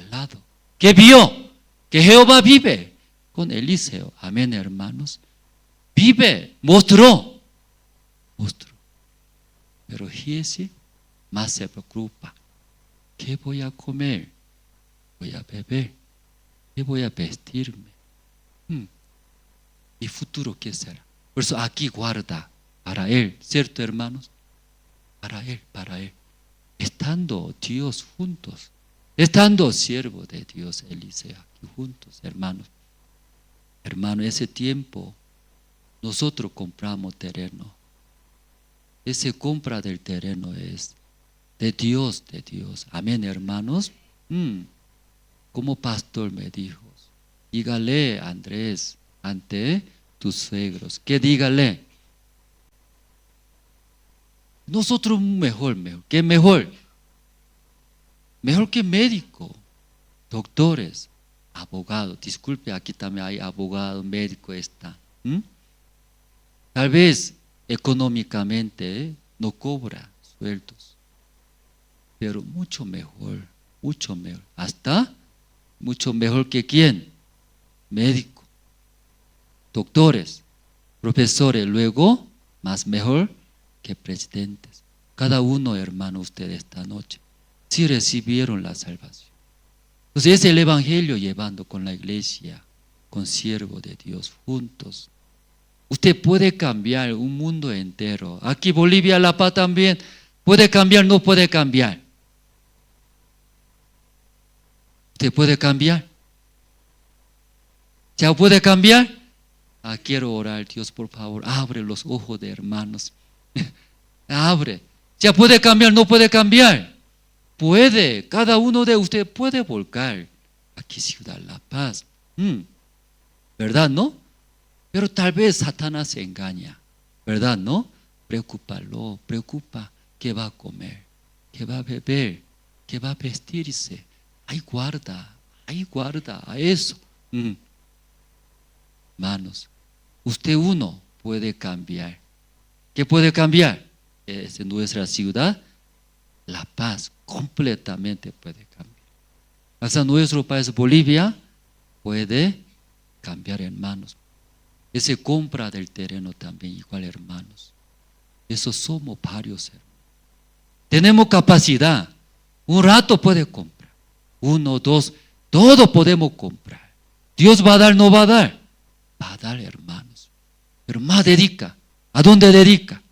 ¿Qué vio? Que Jehová vive con Eliseo. Amén, hermanos. Vive, mostró. Pero Giesi más se preocupa. ¿Qué voy a comer? ¿Voy a beber? ¿Qué voy a vestirme? ¿Mi futuro qué será? Por eso aquí guarda para él, ¿cierto, hermanos? Para él. Estando Dios juntos, estando siervo de Dios Eliseo aquí juntos, hermanos. Hermano, ese tiempo nosotros compramos terreno. Esa compra del terreno es de Dios. Amén, hermanos. como pastor me dijo, dígale, Andrés, ante tus suegros, que dígale. Nosotros mejor, ¿qué mejor? Mejor que médico, doctores, abogados. Disculpe, aquí también hay abogado, médico está. Tal vez económicamente no cobra sueldos, pero mucho mejor, hasta mucho mejor que quién, médico, doctores, profesores, luego más mejor que presidentes. Cada uno, hermano, ustedes esta noche, sí recibieron la salvación. Entonces es el evangelio llevando con la iglesia, con siervo de Dios juntos. Usted puede cambiar un mundo entero. Aquí Bolivia, La Paz también. ¿Puede cambiar? No puede cambiar. ¿Usted puede cambiar? ¿Ya puede cambiar? Quiero orar, Dios, por favor, abre los ojos de hermanos. Abre. ¿Ya puede cambiar? No puede cambiar. Puede. Cada uno de ustedes puede volcar. Aquí Ciudad La Paz. ¿Verdad, no? Pero tal vez Satanás se engaña, ¿verdad? ¿No? Preocupa qué va a comer, qué va a beber, qué va a vestirse. Ahí guarda a eso. Hermanos, usted uno puede cambiar. ¿Qué puede cambiar? Es en nuestra ciudad, La Paz completamente puede cambiar. Hasta nuestro país Bolivia puede cambiar, hermanos. Esa compra del terreno también igual, hermanos. Eso somos varios, hermanos. Tenemos capacidad. Un rato puede comprar. 1, 2, todo podemos comprar. Dios va a dar, no va a dar. Va a dar, hermanos. Pero más dedica. ¿A dónde dedica?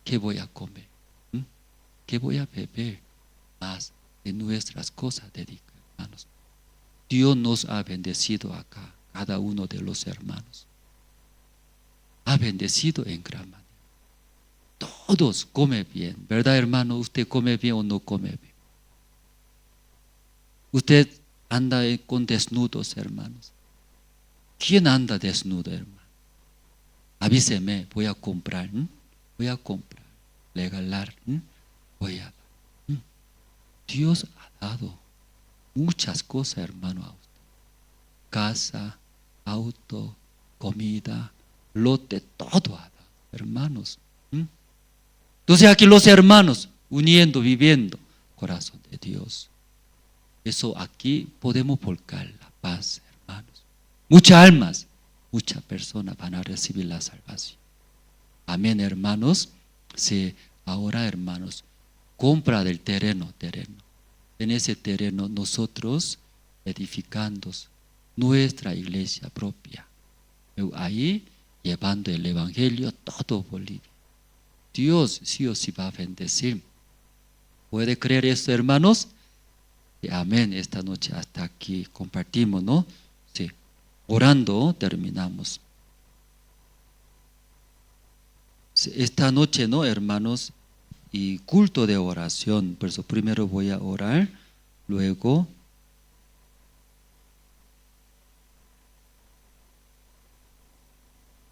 ¿Qué voy a comer? ¿Qué voy a beber? Más de nuestras cosas dedica, hermanos. Dios nos ha bendecido acá, cada uno de los hermanos. Ha bendecido en gran manera. Todos comen bien, ¿verdad, hermano? ¿Usted come bien o no come bien? Usted anda con desnudos, hermanos. ¿Quién anda desnudo, hermano? Avíseme, voy a comprar, regalar, voy a dar. Dios ha dado muchas cosas, hermano, a usted. Casa, auto, comida, lote, todo ha dado, hermanos. Entonces aquí los hermanos uniendo, viviendo, corazón de Dios. Eso aquí podemos volcar la paz, hermanos. Muchas almas, muchas personas van a recibir la salvación. Amén, hermanos. Sí, ahora, hermanos, compra del terreno. En ese terreno nosotros edificando nuestra iglesia propia. Ahí llevando el evangelio a todo Bolivia. Dios sí o sí va a bendecir. ¿Puede creer esto, hermanos? Amén. Esta noche hasta aquí compartimos, ¿no? Sí. Orando terminamos. Esta noche, ¿no, hermanos? Y culto de oración. Por eso primero voy a orar, luego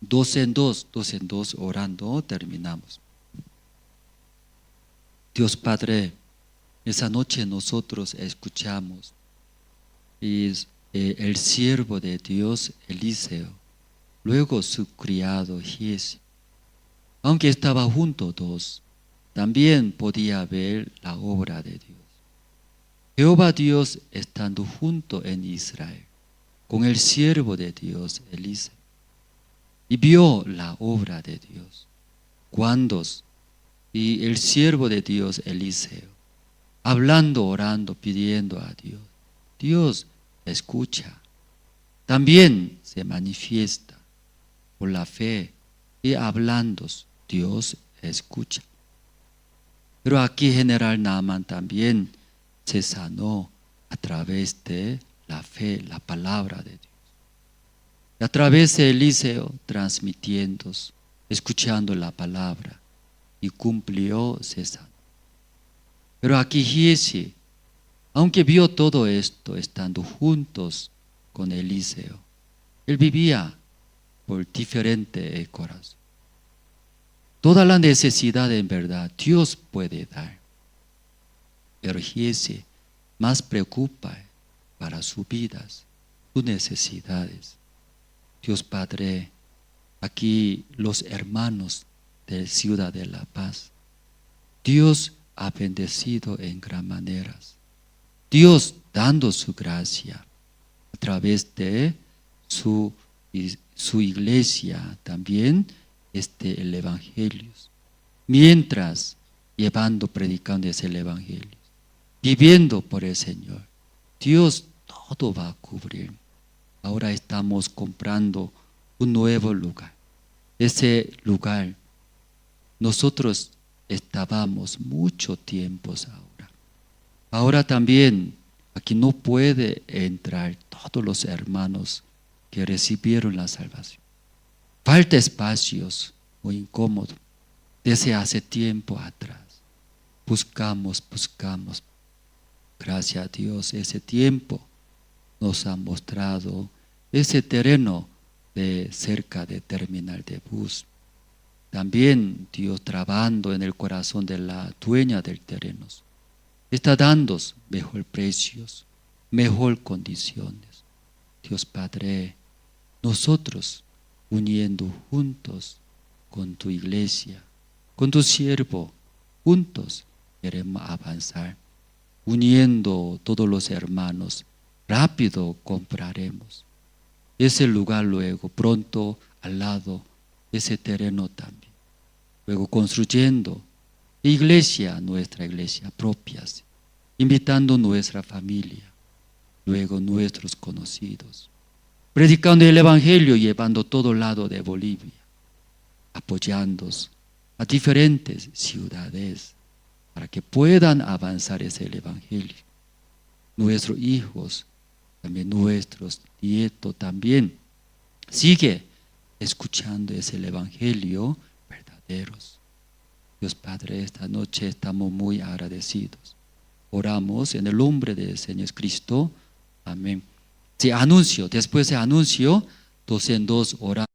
dos en dos orando, terminamos. Dios Padre, esa noche nosotros escuchamos y el siervo de Dios Eliseo, luego su criado Giesi, aunque estaba junto dos, también podía ver la obra de Dios. Jehová Dios estando junto en Israel, con el siervo de Dios Eliseo, y vio la obra de Dios. Cuando y el siervo de Dios Eliseo, hablando, orando, pidiendo a Dios, Dios escucha. También se manifiesta por la fe y hablando, Dios escucha. Pero aquí general Naaman también se sanó a través de la fe, la palabra de Dios. Y a través de Eliseo transmitiendo, escuchando la palabra y cumplió, se sanó. Pero aquí Giesi aunque vio todo esto estando juntos con Eliseo, él vivía por diferente corazón. Toda la necesidad en verdad Dios puede dar, pero Giese más preocupa para sus vidas, sus necesidades. Dios Padre, aquí los hermanos de Ciudad de La Paz, Dios ha bendecido en gran manera. Dios dando su gracia a través de su iglesia también, el Evangelio. Mientras llevando, predicando ese Evangelio, viviendo por el Señor, Dios todo va a cubrir. Ahora estamos comprando un nuevo lugar. Ese lugar, nosotros estábamos mucho tiempo ahora. Ahora también aquí no puede entrar todos los hermanos que recibieron la salvación. Falta espacios, muy incómodo. Desde hace tiempo atrás. Buscamos. Gracias a Dios, ese tiempo nos ha mostrado ese terreno de cerca de terminal de bus. También Dios trabajando en el corazón de la dueña del terreno. Está dando mejor precios, mejor condiciones. Dios Padre, nosotros uniendo juntos con tu iglesia, con tu siervo, juntos queremos avanzar. Uniendo todos los hermanos, rápido compraremos ese lugar luego, pronto al lado, ese terreno también. Luego construyendo iglesia, nuestra iglesia propia, invitando nuestra familia, luego nuestros conocidos, predicando el Evangelio, llevando todo lado de Bolivia, apoyando a diferentes ciudades para que puedan avanzar ese Evangelio. Nuestros hijos, también nuestros nietos también, sigue escuchando ese Evangelio verdaderos. Dios Padre, esta noche estamos muy agradecidos. Oramos en el nombre del Señor Cristo. Amén. Después se anunció, 2 en 2 oramos.